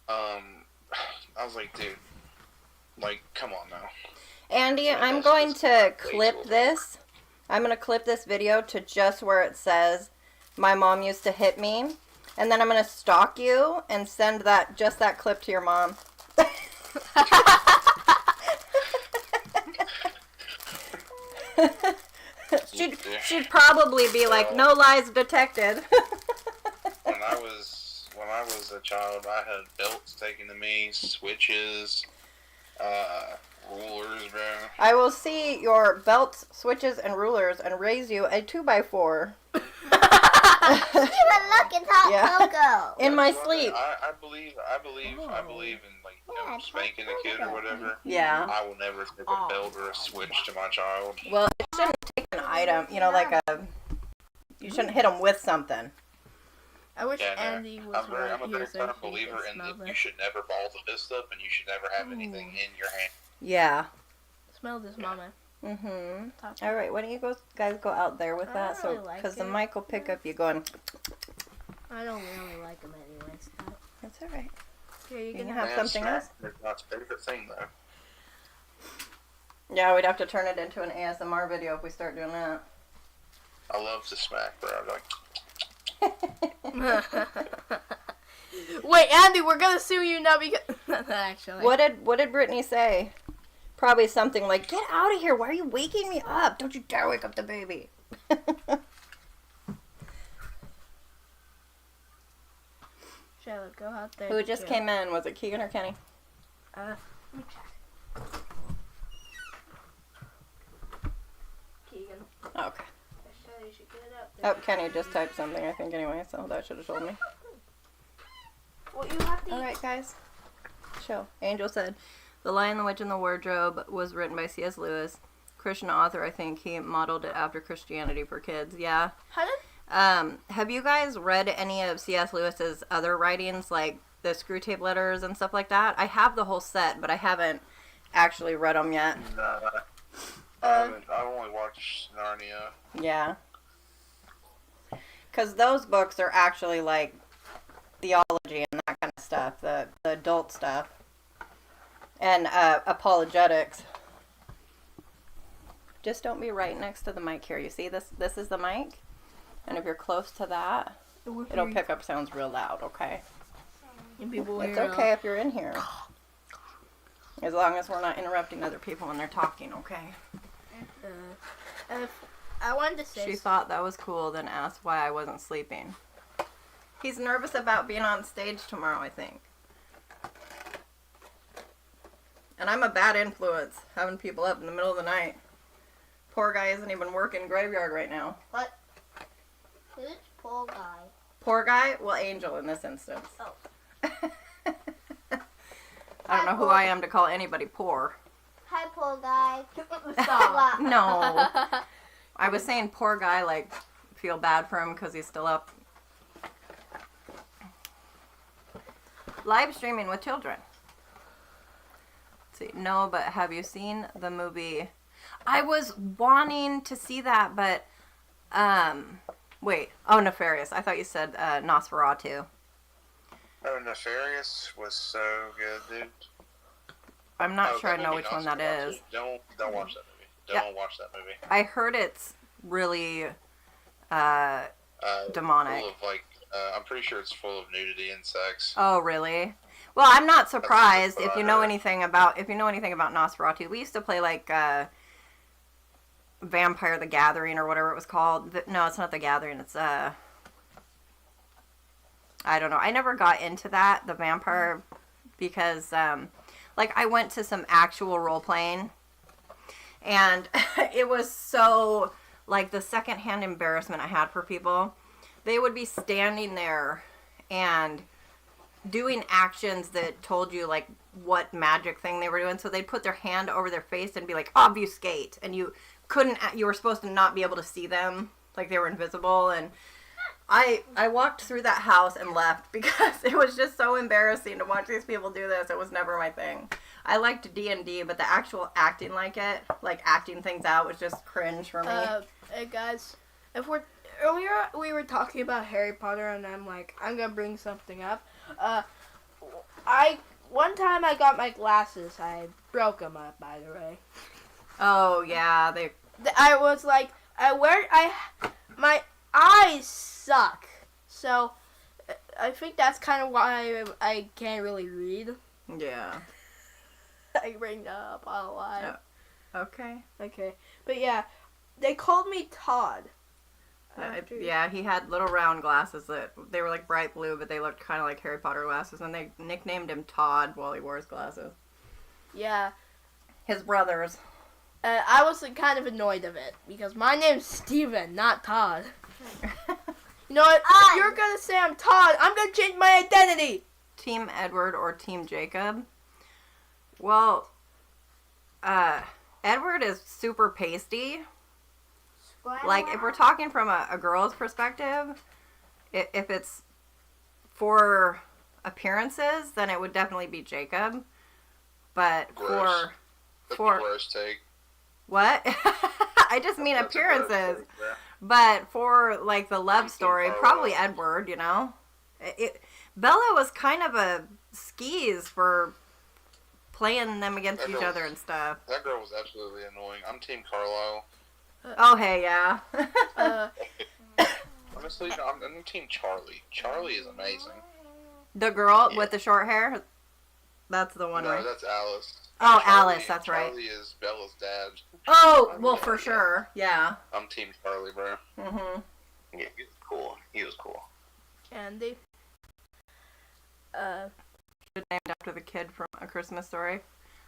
I was like, dude, like, come on now. Andy, Yeah, I'm that's going just to way clip too this. I'm going to clip this video to just where it says, my mom used to hit me. And then I'm going to stalk you and send just that clip to your mom. she'd probably be like, no lies detected. When I was a child, I had belts taken to me, switches, rulers, bro. I will see your belts, switches, and rulers and raise you a 2x4 Even look at that Yeah. logo. in my That's what sleep. I believe in like spanking a kid or whatever. Yeah. I will never take a belt or a switch to my child. Well, you shouldn't take an item, you shouldn't hit them with something. I wish Yeah, no, Andy was I'm a very here so firm he believer could in smell that you this. should never ball the fist up and you should never have anything in your hand. Yeah. Smell this, mama. Mm-hmm. Talk. All right, why don't you guys go out there with I that? don't So, really like because the it. mic will pick up you going, I don't really like them anyways. that's all right. Here, you You can can have. have something else? It's not favorite thing though. Yeah, we'd have to turn it into an ASMR video if we start doing that. I love to smack, bro. I'm like, Wait, Andy, we're gonna sue you now because actually. What did Brittany say? Probably something like, "Get out of here! Why are you waking me up? Don't you dare wake up the baby!" Charlotte, go out there. Who just came in? Was it Keegan or Kenny? Let me check. Keegan. Oh, okay. Charlotte, you should get up Oh, there. Kenny just typed something, I think, anyway, so that should have told me. Well, you have to. Alright, guys. Chill. Angel said, The Lion, the Witch, and the Wardrobe was written by C.S. Lewis. Christian author, I think. He modeled it after Christianity for kids. Yeah. How did? Have you guys read any of C.S. Lewis's other writings, like the Screwtape Letters and stuff like that? I have the whole set, but I haven't actually read them yet. nah. I've only watched Narnia. Yeah. Because those books are actually like theology and that kind of stuff, the adult stuff. And apologetics. Just don't be right next to the mic here. You see this? This is the mic. And if you're close to that, it'll pick up sounds real loud, okay? And people It's hear, okay if you're in here. As long as we're not interrupting other people when they're talking, okay? I wanted to say. She thought that was cool, then asked why I wasn't sleeping. He's nervous about being on stage tomorrow, I think. And I'm a bad influence, having people up in the middle of the night. Poor guy isn't even working graveyard right now. Who's poor guy? Poor guy? Well, Angel in this instance. Oh. I don't know who I am to call anybody poor. Hi, poor guy. Stop. No. I was saying poor guy, like, feel bad for him because he's still up. Live streaming with children. Let's see. No, but have you seen the movie? I was wanting to see that, but, wait. Oh, Nefarious. I thought you said, Nosferatu. Oh, Nefarious was so good, dude. I'm not sure I that know movie which one that Nosferatu. is. Don't watch that movie. Yeah. Don't watch that movie. I heard it's really, demonic. Full of, like, I'm pretty sure it's full of nudity and sex. Oh, really? Well, I'm not surprised what if you I know heard. anything about Nosferatu. We used to play like Vampire the Gathering or whatever it was called. No, it's not the Gathering. It's I don't know. I never got into that, the vampire, because like I went to some actual role playing, and it was so like the secondhand embarrassment I had for people. They would be standing there and doing actions that told you like what magic thing they were doing. So they'd put their hand over their face and be like, obfuscate, and you were supposed to not be able to see them, like they were invisible. And I walked through that house and left because it was just so embarrassing to watch these people do this. It was never my thing. I liked D&D, but the actual acting like it, like acting things out, was just cringe for me. Hey guys, earlier we were talking about Harry Potter, and I'm gonna bring something up. One time I got my glasses. I broke them up, by the way. Oh yeah, my eyes suck. So I think that's kind of why I can't really read. yeah. I bring that up a lot. Okay. Okay, but yeah, they called me Todd. Yeah, he had little round glasses that they were like bright blue, but they looked kind of like Harry Potter glasses, and they nicknamed him Todd while he wore his glasses. Yeah. His brothers. I was kind of annoyed of it because my name's Steven, not Todd. You know what? If you're gonna say I'm Todd, I'm gonna change my identity. Team Edward or Team Jacob? Well, Edward is super pasty. Like, if we're talking from a girl's perspective, if it's for appearances, then it would definitely be Jacob. But Gross. That's for a gross take. what? I just mean That's a gross appearances. take, bro. But for, like, the love story, Carlo. probably Edward, you know? Bella was kind of a skis for playing them against each other and stuff. That girl was absolutely annoying. I'm Team Carlisle. Oh, hey, yeah. Honestly, no, I'm Team Charlie. Charlie is amazing. The girl Yeah. with the short hair? That's the one, No, right? that's Alice. Oh, Charlie- Alice, that's right. Charlie is Bella's dad. Oh, well, for sure. Yeah. I'm Team Charlie, bro. Mm-hmm. Yeah, he was cool. He was cool. Andy. Named after the kid from A Christmas Story.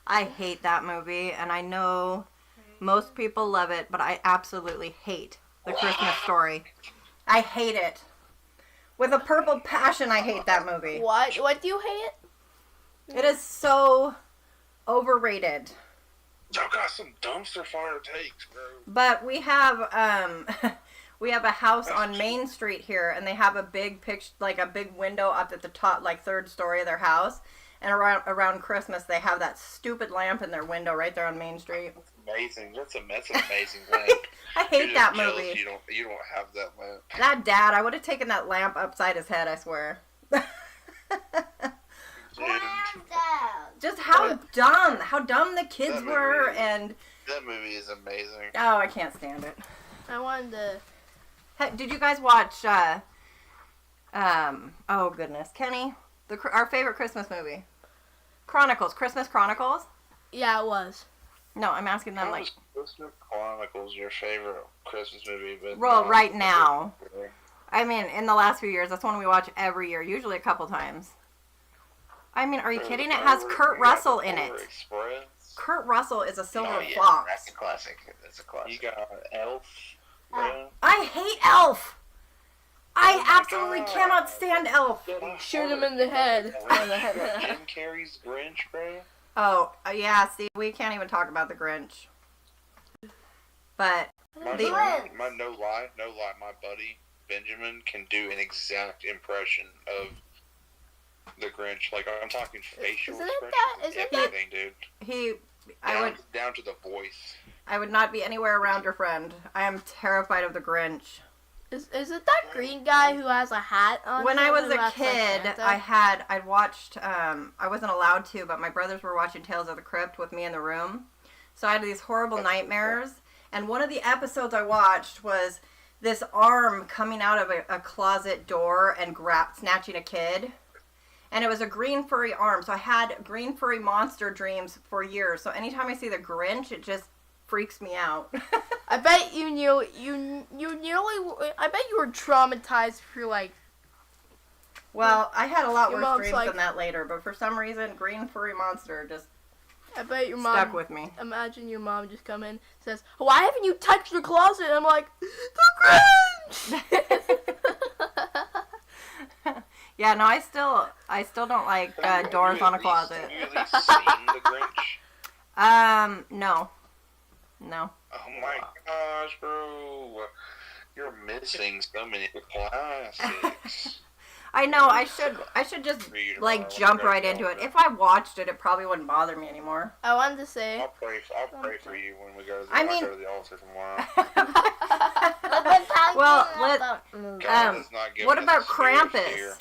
I hate that movie, and I know most people love it, but I absolutely hate The Christmas Story. I hate it. With a purple passion, I hate that movie. What? What do you hate? It is so overrated. Y'all got some dumpster fire takes, bro. But we have we have a house on Main Street here, and they have a big picture, like a big window up at the top, like third story of their house. And around Christmas, they have that stupid lamp in their window right there on Main Street. Amazing. That's an amazing lamp. I hate You're that just jealous movie. You don't have that lamp. That dad, I would have taken that lamp upside his head, I swear. Dude, Just how dumb the kids That were, movie- and that movie is amazing. oh, I can't stand it. I wanted to. Hey, did you guys watch? Oh goodness, Kenny, our favorite Christmas movie, Chronicles, Christmas Chronicles. Yeah, it was. No, I'm asking them How like, is Christmas Chronicles your favorite Christmas movie? But well, not- right now. I mean, in the last few years, that's one we watch every year, usually a couple times. I mean, are you kidding? It has Kurt Russell in it. Polar Express. Kurt Russell is a silver Oh, yeah, fox. that's a classic. That's a You classic. got Elf, bro. I hate Elf. I absolutely cannot stand Elf. Shoot him in the head. Jim Carrey's Grinch, bro. Oh, yeah, see, we can't even talk about the Grinch. But, My no lie, my buddy Benjamin can do an exact impression of the Grinch. Like, I'm talking facial expressions, everything, dude. Down to the voice. I would not be anywhere around your friend. I am terrified of the Grinch. Is it that green guy who has a hat on? When him I was who a acts like kid, Santa? I'd watched, I wasn't allowed to, but my brothers were watching Tales of the Crypt with me in the room. So I had these horrible nightmares. And one of the episodes I watched was this arm coming out of a closet door and snatching a kid. And it was a green furry arm. So I had green furry monster dreams for years. So anytime I see the Grinch, it just freaks me out. I bet you were traumatized for like. Well, I had a lot Your worse mom's dreams like- than that later, but for some reason, green furry monster just I bet your mom stuck with me. Imagine your mom just come in says, "Why haven't you touched the closet?" And I'm like, "The Grinch." Yeah, no, I still don't like doors on a closet. Have you at least seen the Grinch? No. No. Oh my gosh, bro. You're missing so many classics. I know, I should just, like, jump right into it. If I watched it, it probably wouldn't bother me anymore. I wanted to say. I'll pray for you when we go to the altar tomorrow. Well, God has not given what us about a spirit of Krampus? fear.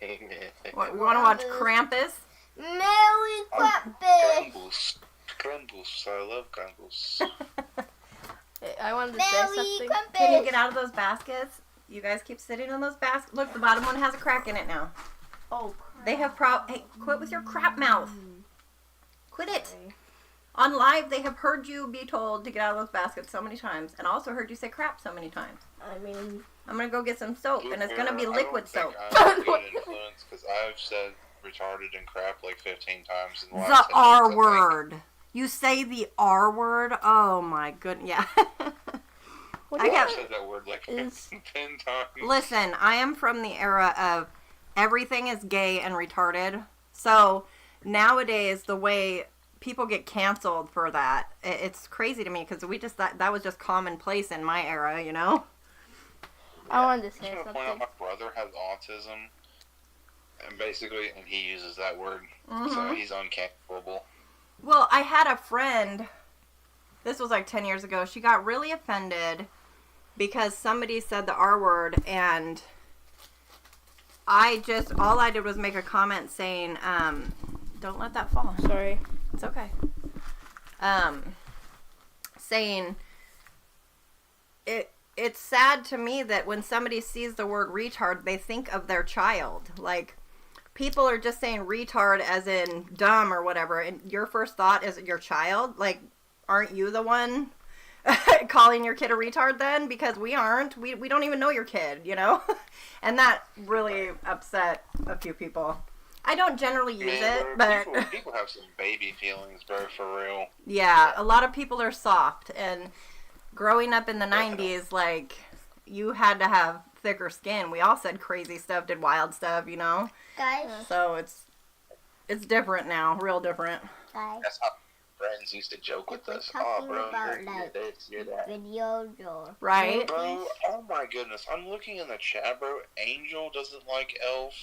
Amen. What, we want to watch Krampus? Merry Krampus. Krampus. I love Krampus. I wanted to say Merry something. Can you Krampus. get out of those baskets? You guys keep sitting on those baskets. Look, the bottom one has a crack in it now. Oh, They have Hey, quit with your crap mouth. Quit it. On live, they have heard you be told to get out of those baskets so many times, and also heard you say crap so many times. I mean, I'm gonna go get some soap, and it's gonna be liquid soap. I don't think I'm a good influence because I've said retarded and crap like 15 times in the last The 10 minutes, R I think. word. You say the R word? Oh my goodness. Yeah. I I've got. said that word like 10 times. Listen, I am from the era of everything is gay and retarded. So nowadays, the way people get canceled for that, it's crazy to me because we just that was just commonplace in my era, you know. I wanted to I'm say just gonna point out something. my brother has autism, and he uses that word, so Mhm. he's uncancelable. Well, I had a friend. This was like 10 years ago. She got really offended because somebody said the R word, and all I did was make a comment saying, don't let that fall. Sorry. It's okay. Saying, it's sad to me that when somebody sees the word retard, they think of their child. Like, people are just saying retard as in dumb or whatever, and your first thought is your child. Like, aren't you the one calling your kid a retard then? Because we aren't. We don't even know your kid, you know? And that really upset a few people. I don't generally use it, but people have some baby feelings, bro, for real. yeah, a lot of people are soft. And growing up in the 90s, like, you had to have thicker skin. We all said crazy stuff, did wild stuff, you know? Guys, So it's different now, real different. guys, That's how friends used to joke if with we're us. Oh, talking bro, about, you're like, this, you're that. video door. Right? Bro, oh my goodness, I'm looking in the chat, bro. Angel doesn't like Elf.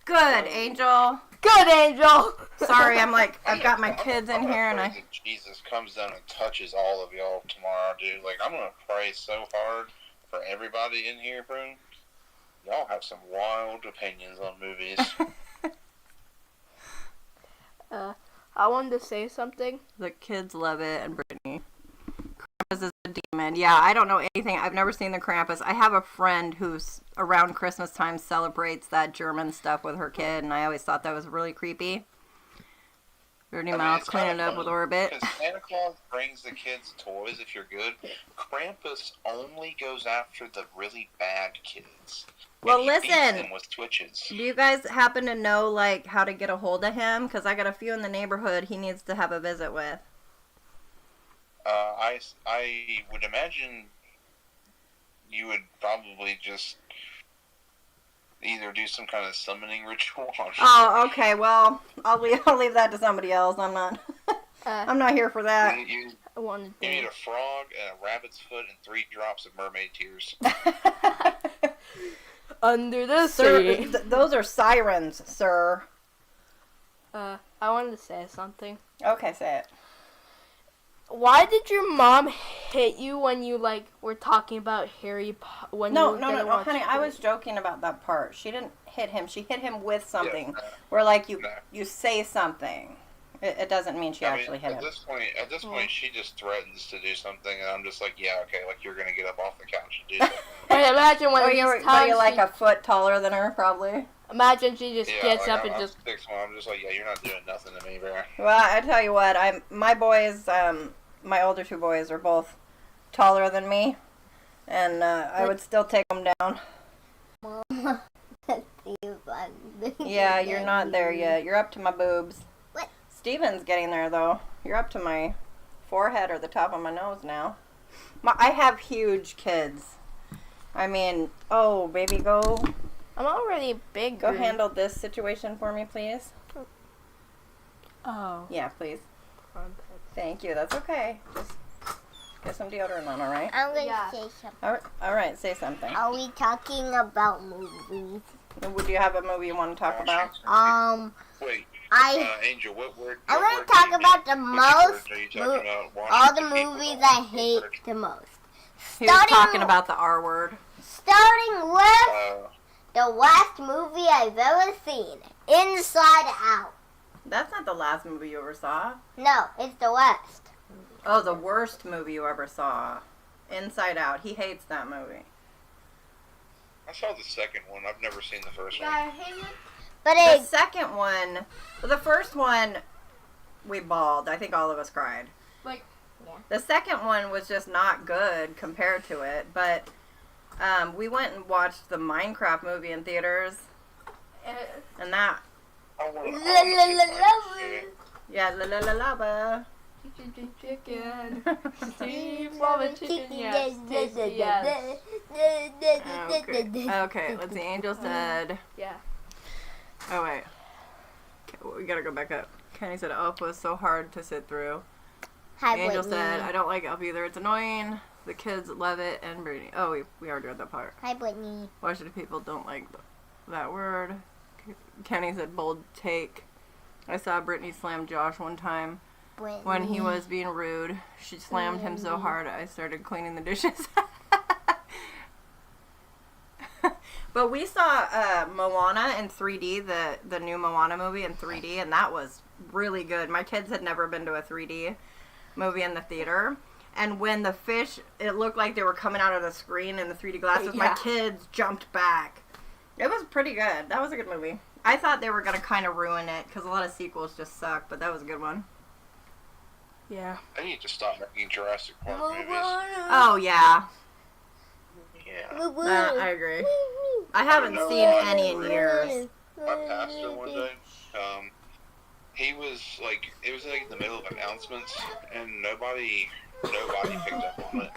Good, Angel. Good, Angel. Sorry, I've got my kids in here, and I... Jesus comes down and touches all of y'all tomorrow, dude. Like, I'm gonna pray so hard for everybody in here, bro. Y'all have some wild opinions on movies. I wanted to say something. The kids love it, and Brittany. Krampus is a demon. Yeah, I don't know anything. I've never seen the Krampus. I have a friend who's around Christmas time celebrates that German stuff with her kid, and I always thought that was really creepy. Dirty Mouth it's cleaning kinda it up with funny, Orbit. Because Santa Claus brings the kids toys if you're good. Krampus only goes after the really bad kids. Well, And he beats listen. them with twitches. Do you guys happen to know, like, how to get a hold of him? Because I got a few in the neighborhood he needs to have a visit with. I would imagine you would probably just either do some kind of summoning ritual. Oh, okay. Well, I'll leave that to somebody else. I'm not. I'm not here for that. You I wanted need to. a frog, a rabbit's foot, and 3 drops of mermaid tears. Under the Sir, sea. those are sirens, sir. I wanted to say something. Okay, say it. Why did your mom hit you when you were talking about Harry Potter? No, honey. I was joking about that part. She didn't hit him. She hit him with something. Yeah, where you no. say something. It doesn't mean she actually hit at him. At this point, she just threatens to do something, and I'm just like, yeah, okay, you're gonna get up off the couch and do something. Wait, imagine one of these Are times. you a foot taller than her, probably? Imagine she just gets up and I'm just. 6'1", I'm just like, yeah, you're not doing nothing to me, bro. Well, I tell you what, my boys, my older 2 boys are both taller than me, and I would still take them down. Yeah, you're not there yet. You're up to my boobs. What? Steven's getting there, though. You're up to my forehead or the top of my nose now. I have huge kids. I mean, oh, baby, go I'm already big. handle this situation for me, please. Oh. Yeah, please. Thank you. That's okay. Just get some deodorant on, all right? I'm gonna Yeah. say something. All right, say something. Are we talking about movies? Would you have a movie you want to talk about? Wait, Angel, what word? I'm what gonna word talk do you about mean? the Which most words are you talking about? all the Washington people movies don't I want to hate words. the most. He was talking about the R word. Starting with the worst movie I've ever seen, Inside Out. That's not the last movie you ever saw. No, it's the worst. Oh, the worst movie you ever saw. Inside Out. He hates that movie. I saw the second one. I've never seen the first one. But The it, second one, the first one, we bawled. I think all of us cried. The second one was just not good compared to it, but we went and watched the Minecraft movie in theaters, and that, I want to yeah, la la la lava. Chicken. Steve Marvin chicken, yes. Tasty, yes. Okay, let's see. Angel said. Yeah. Oh wait. Okay, well, we gotta go back up. Kenny said Up was so hard to sit through. Hi, Angel Brittany. said I don't like Up either. It's annoying. The kids love it and Brittany. Oh, we already read that part. Hi, Brittany. Why should people don't like that word? Kenny said bold take. I saw Brittany slam Josh one time Brittany. when he was being rude. She slammed him so hard I started cleaning the dishes. But we saw Moana in 3D, the new Moana movie in 3D, and that was really good. My kids had never been to a 3D movie in the theater. And when the fish, it looked like they were coming out of the screen in the 3D glasses, my kids jumped back. It was pretty good. That was a good movie. I thought they were going to kind of ruin it, because a lot of sequels just suck, but that was a good one. Yeah. I need to stop making Jurassic Park movies. Oh, yeah. Yeah. I agree. I haven't seen any in years. My pastor one day, he was like, it was like in the middle of announcements, and nobody picked up on it.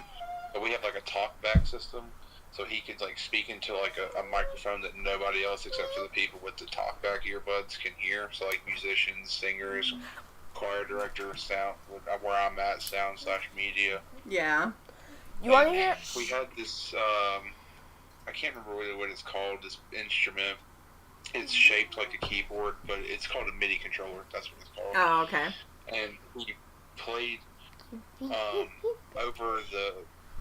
But we have like a talk back system, so he could like speak into like a microphone that nobody else except for the people with the talk back earbuds can hear. So like musicians, singers, choir director, sound, where I'm at, sound/media. Yeah. You want to hear? We had this, I can't remember really what it's called, this instrument. It's shaped like a keyboard, but it's called a MIDI controller. That's what it's called. Oh, okay. And we played over the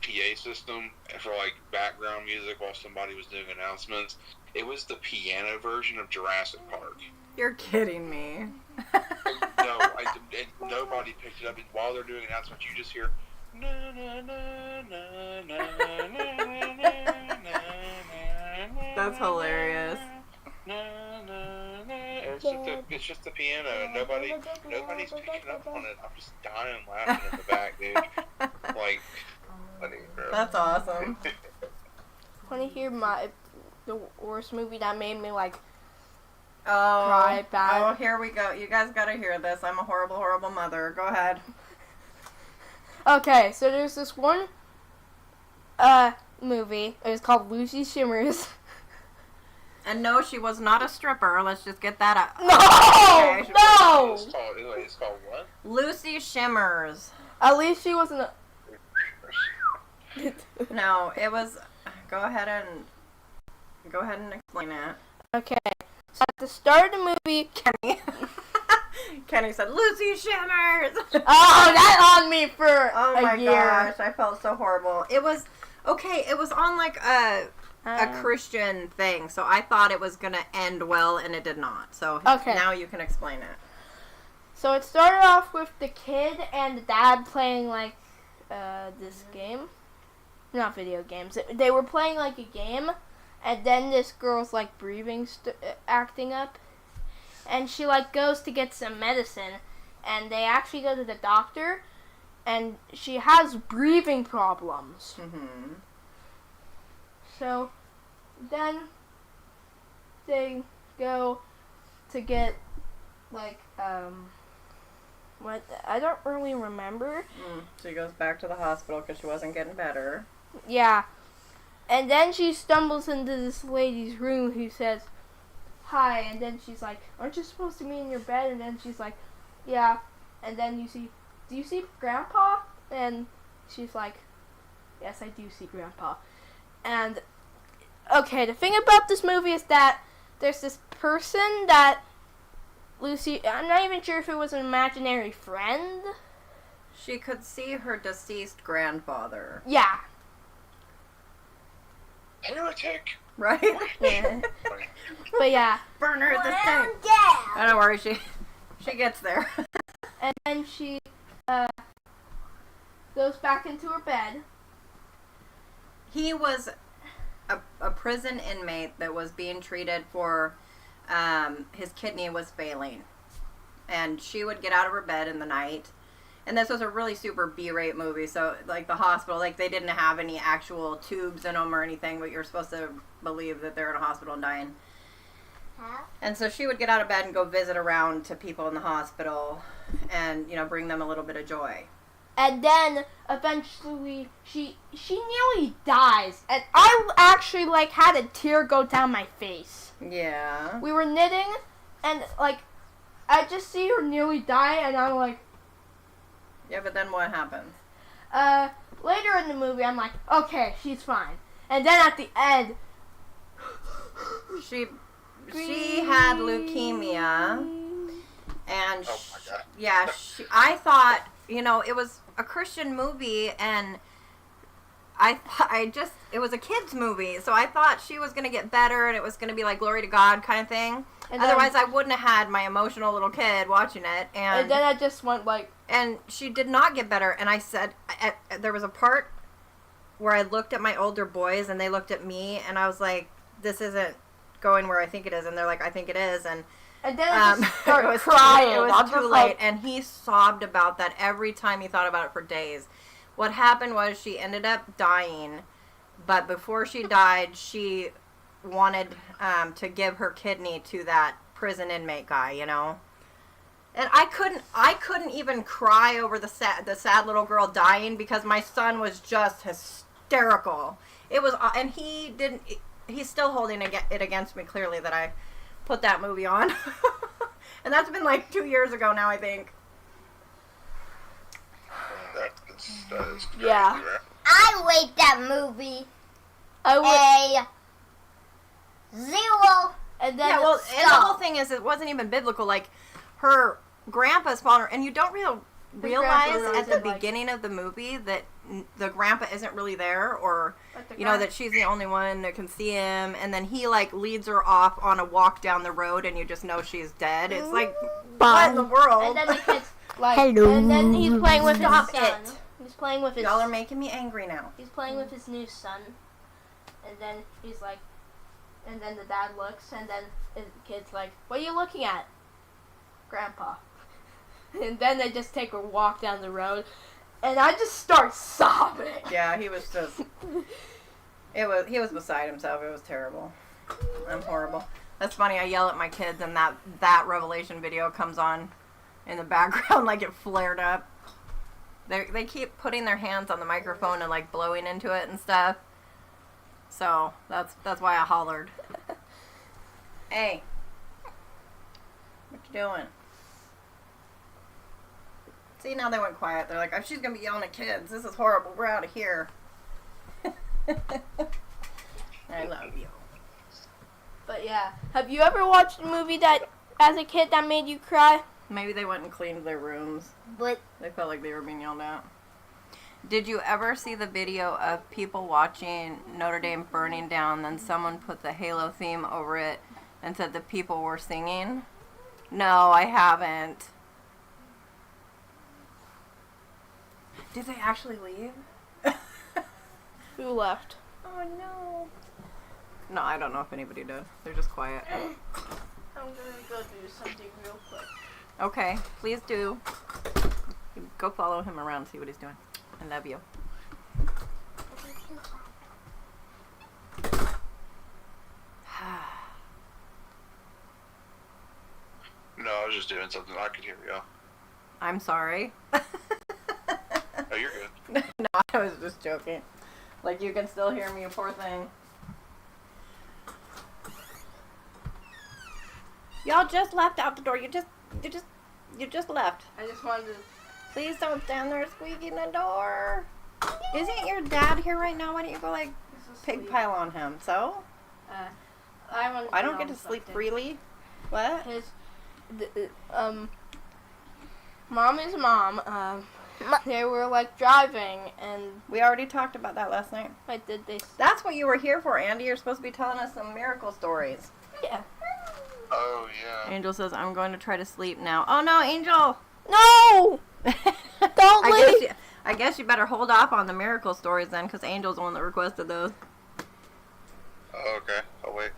PA system for like background music while somebody was doing announcements. It was the piano version of Jurassic Park. You're kidding me. No, and nobody picked it up. And while they're doing announcements, you just hear. Na, na, na, na, na, na, na, na, na. That's hilarious. It's just the piano, and nobody's picking up on it. I'm just dying laughing in the back, dude. Like, That's awesome. Want to hear the worst movie that made me like Oh, cry bad? oh, here we go. You guys gotta hear this. I'm a horrible, horrible mother. Go ahead. Okay, so there's this one movie. It was called Lucy Shimmers. And no, she was not a stripper. Let's just get that out. No! Okay. No! It's called what? Lucy Shimmers. At least she wasn't a... No, it was. Go ahead and explain it. Okay. So at the start of the movie... Kenny. Kenny said, Lucy Shimmers! Oh, that on me for Oh a my year. gosh, I felt so horrible. It was, okay, it was on like a Christian thing, so I thought it was gonna end well, and it did not. So Okay. now you can explain it. So it started off with the kid and the dad playing like this game. Not video games. They were playing like a game, and then this girl's like breathing acting up, and she like goes to get some medicine, and they actually go to the doctor, and she has breathing problems. Mm-hmm. So then they go to get like what I don't really remember. She goes back to the hospital because she wasn't getting better. Yeah. And then she stumbles into this lady's room who says, "Hi," and then she's like, "Aren't you supposed to be in your bed?" And then she's like, "Yeah." And then do you see Grandpa? And she's like, "Yes, I do see Grandpa." And, okay, the thing about this movie is that there's this person that Lucy, I'm not even sure if it was an imaginary friend. She could see her deceased grandfather. Yeah. Heretic! Right? Yeah. But yeah. Burn her at the Well, stake. yeah. Oh, don't worry, she gets there. And then she goes back into her bed. He was a prison inmate that was being treated for his kidney was failing, and she would get out of her bed in the night. And this was a really super B-rate movie, so like the hospital, like they didn't have any actual tubes in them or anything, but you're supposed to believe that they're in a hospital and dying. Huh? And so she would get out of bed and go visit around to people in the hospital, and bring them a little bit of joy. And then eventually she nearly dies, and I actually like had a tear go down my face. Yeah. We were knitting, and like I just see her nearly die, and I'm like, Yeah, but then what happens? later in the movie I'm like, okay, she's fine. And then at the end, She had leukemia, and Oh my God. I thought, it was a Christian movie, and it was a kids movie, so I thought she was gonna get better, and it was gonna be like glory to God kind of thing. and Otherwise, I wouldn't have had my emotional little kid watching it, then I just went like, and she did not get better. And I said, there was a part where I looked at my older boys, and they looked at me, and I was like, this isn't going where I think it is. And they're like, I think it is. And and then I just started it was crying. It was I'm too just late. like, And he sobbed about that every time he thought about it for days. What happened was she ended up dying, but before she died, she wanted to give her kidney to that prison inmate guy, And I couldn't even cry over the sad little girl dying because my son was just hysterical. It was, and he's still holding it against me clearly that I put that movie on. And that's been like 2 years ago now, I think. That is crazy, Yeah. right? I rate that movie I would, a 0. and then Yeah, well, and the Stop. whole thing is it wasn't even biblical. Like, her grandpa's fallen, and you don't realize grandpa at the isn't, like- beginning of the movie that the grandpa isn't really there, or that she's the only one that can see him, and then he like leads her off on a walk down the road, and you just know she's dead. It's like, what in the world? And then the kid's like, Hello. and then he's playing with Stop his son. it. He's playing with his. Y'all are making me angry now. He's playing with his new son, and then he's like, and then the dad looks, and then the kid's like, "What are you looking at, Grandpa?" And then they just take a walk down the road, and I just start sobbing. Yeah, he was just. He was beside himself. It was terrible. I'm horrible. That's funny. I yell at my kids, and that Revelation video comes on in the background like it flared up. They keep putting their hands on the microphone and like blowing into it and stuff. So that's why I hollered. Hey, what you doing? See, now they went quiet. They're like, oh, she's gonna be yelling at kids. This is horrible. We're out of here. I love you. But yeah, have you ever watched a movie that, as a kid, that made you cry? Maybe they went and cleaned their rooms. But They felt like they were being yelled at. Did you ever see the video of people watching Notre Dame burning down, then someone put the Halo theme over it and said the people were singing? No, I haven't. Did they actually leave? Who left? Oh no. No, I don't know if anybody did. They're just quiet. I'm gonna go do something real quick. Okay, please do. Go follow him around, see what he's doing. I love you. No, I was just doing something. I could hear you. I'm sorry. Oh, you're good. No, I was just joking. Like, you can still hear me, you poor thing. Y'all just left out the door. You just left. I just wanted to. Please don't stand there squeaking the door. Isn't your dad here right now? Why don't you go, like, pig pile on him? So? I don't get to sleep freely. What? Mom is mom. They were like driving, and We already talked about that last night. I did this. That's what you were here for, Andy. You're supposed to be telling us some miracle stories. Yeah. Oh, yeah. Angel says, I'm going to try to sleep now. Oh, no, Angel! No! Don't leave! I guess you better hold off on the miracle stories then, because Angel's the one that requested those. Oh, okay. I'll wait.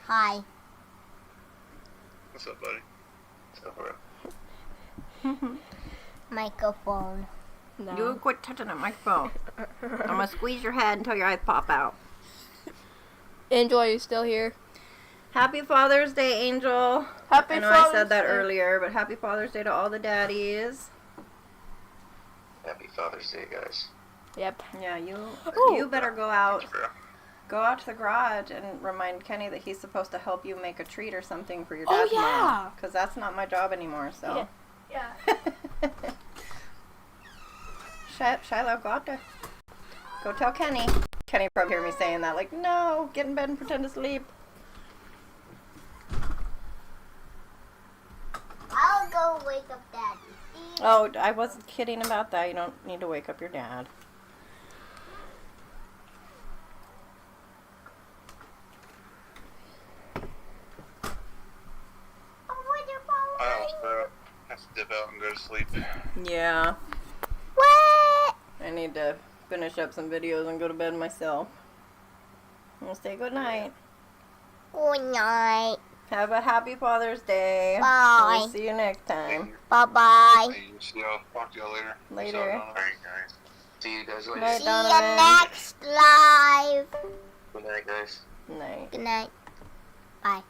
hi. What's up, buddy? What's up, bro? Microphone. No. You quit touching that microphone. I'm going to squeeze your head until your eyes pop out. Angel, are you still here? Happy Father's Day, Angel. Happy I know Father's I said that Day. earlier, but happy Father's Day to all the daddies. Happy Father's Day, guys. Yep. Yeah, you Ooh. better go out. Thanks, bro. Go out to the garage and remind Kenny that he's supposed to help you make a treat or something for your Oh, dad tomorrow. yeah. Because that's not my job anymore, so. Yeah. Shiloh, go out there. Go tell Kenny. Kenny probably hear me saying that, like, no, get in bed and pretend to sleep. I'll go wake up Daddy. Oh, I wasn't kidding about that. You don't need to wake up your dad. I also have to dip out and go to sleep. Yeah. What? I need to finish up some videos and go to bed myself. I'll say good night. Good night. Have a happy Father's Day. Bye. We'll see you next time. Bye-bye. Hey, see y'all. Talk to y'all later. Later. Alright, guys. See you guys later. Night, See Donovan. you next live. Good night, guys. Night. Good night. Bye.